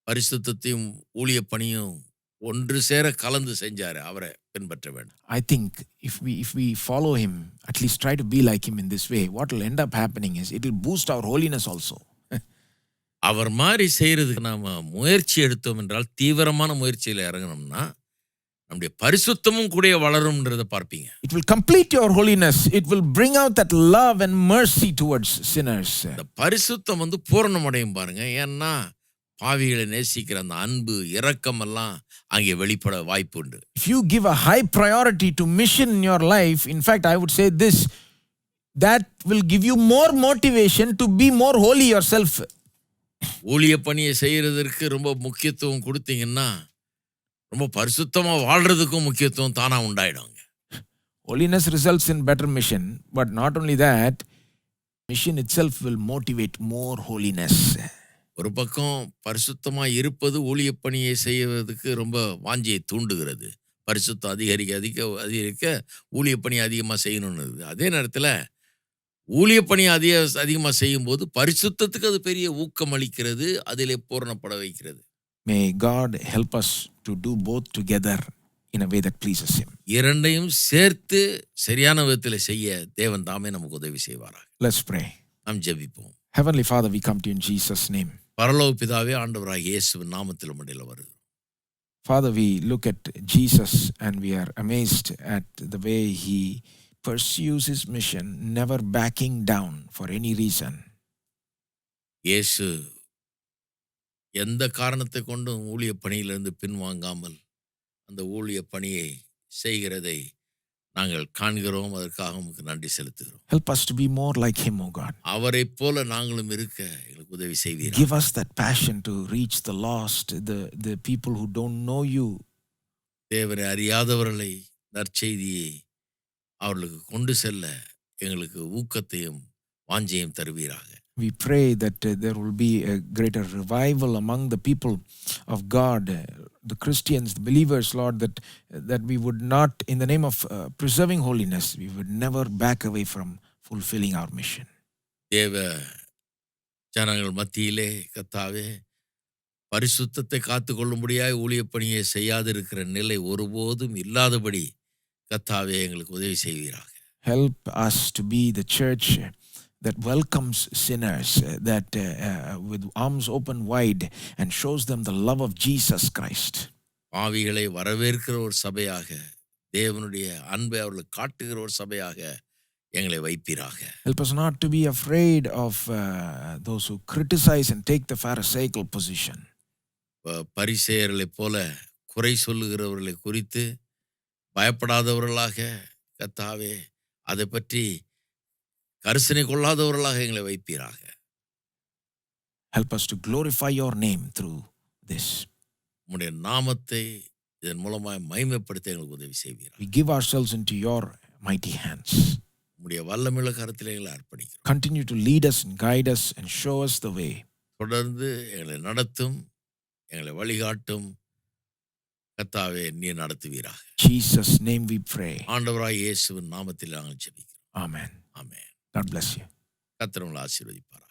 பரிசுத்தத்தையும் ஊழிய பணியும் ஒன்று சேர கலந்து செஞ்சாரு. அவரை பின்பற்ற வேண்டும். I think if we follow him, at least try to be like him in this way, what will end up happening is it will boost our holiness also. அவர் மாதிரி செய்யறதுக்கு நாம முயற்சி எடுத்தோம் என்றால், தீவிரமான முயற்சியில் இறங்கணும்னா நம்முடைய பரிசுத்தமும் கூட வளரும்ன்றதை பார்ப்பீங்க. It will complete your holiness. It will bring out that love and mercy towards sinners. இந்த பரிசுத்தம் வந்து பூரணம் அடையும் பாருங்க. ஏன்னா பாவிகளை நேசிக்கிற அந்த அன்பு இரக்கம் எல்லாம் அங்கே வெளிப்பட வாய்ப்பு உண்டு. If you give a high priority to mission in your life, in fact I would say this, that will give you more motivation to be more holy yourself. ஊழிய பணியை செய்யறதற்கு ரொம்ப முக்கியத்துவம் கொடுத்தீங்கன்னா ரொம்ப பரிசுத்தமா வாழ்றதுக்கும் முக்கியத்துவம் தானா உண்டாயிடுங்க. Holiness results in better mission, but not only that, mission itself will motivate more holiness. ஒரு பக்கம் பரிசுத்தமா இருப்பது ஊழிய பணியை செய்வதற்கு ரொம்ப வாஞ்சியை தூண்டுகிறது. பரிசுத்தம் அதிகரிக்க ஊழிய பணி அதிகமாக செய்யணும்னு. அதே நேரத்தில் ஊழிய பணி அதிகமாக செய்யும்போது பரிசுத்தத்துக்கு அது பெரிய ஊக்கம் அளிக்கிறது, அதிலே பூரணப்பட வைக்கிறது. May God help us to do both together in a way that pleases him. இரண்டையும் சேர்த்து சரியான விதத்தில் செய்ய தேவன் தாமே நமக்கு உதவி செய்வாராக. Let's pray. நாம் ஜெபிப்போம். Heavenly Father, we come to you in Jesus' name. பரலோக பிதாவே, ஆண்டவராகிய இயேசுவின் நாமத்தில் உம்மிடையில் வருகிறோம். Father, we look at Jesus and we are amazed at the way he pursues his mission, never backing down for any reason. இயேசு எந்த காரணத்தை கொண்டும் ஊழிய பணியிலிருந்து பின்வாங்காமல் அந்த ஊழிய பணியை செய்கிறதை நாங்கள் காண்கிறோம். அதற்காக உமக்கு நன்றி செலுத்துகிறோம். Help us to be more like him, O God. அவரை போல நாங்களும் இருக்க எங்களுக்கு உதவி செய்வீர். Give us that passion to reach the lost, the people who don't know you. தேவனை அறியாதவர்களை நற்செய்தியை அவர்களுக்கு கொண்டு செல்ல எங்களுக்கு ஊக்கத்தையும் வாஞ்சையும் தருவீராக. We pray that there will be a greater revival among the people of God, the Christians, the believers, Lord, that we would not, in the name of preserving holiness, we would never back away from fulfilling our mission. தேவ ஜனங்கள் மத்தியிலே கர்த்தாவே பரிசுத்தத்தை காத்து கொள்ளும்படியாய் ஊழிய பணியை செய்யாதிருக்கிற நிலை ஒருபோதும் இல்லாதபடி கர்த்தாவே எங்களுக்கு உதவி செய்வீராக. Help us to be the church that welcomes sinners, that with arms open wide and shows them the love of Jesus Christ. பாவிகளை வரவேற்கிற ஒரு சபையாக, தேவனுடைய அன்பை அவர்களுக்கு காட்டுகிற ஒரு சபையாக எங்களை வைப்பீராக. Help us not to be afraid of those who criticize and take the pharisaical position. பரிசேயர்களைப் போல குறை சொல்லுகிறவர்களை குறித்து பயப்படாதவர்களாக கர்த்தாவே அதை பற்றி கரிசனை கொள்ளாதவர்களாக எங்களை வைப்பீராக. Help us to glorify your name through this. உம்முடைய நாமத்தை இதன் மூலமாய் மகிமைப்படுத்த எங்களுக்கு உதவி செய்வீராக. We give ourselves into your mighty hands. உம்முடைய வல்லமையுள்ள கரத்திலே எங்களை அர்ப்பணிக்கிறோம். Continue to lead us and guide us and show us the way. தொடர்ந்து எங்களை நடத்தும், எங்களை வழிகாட்டும். கர்த்தாவே, நீர் நடத்துவீராக. Jesus' name we pray. ஆண்டவராய் இயேசுவின் நாமத்தில் நாங்கள் ஜெபிக்கிறோம். Amen. Amen. God bless you. கர்த்தர் உங்களை ஆசீர்வதிப்பாராக.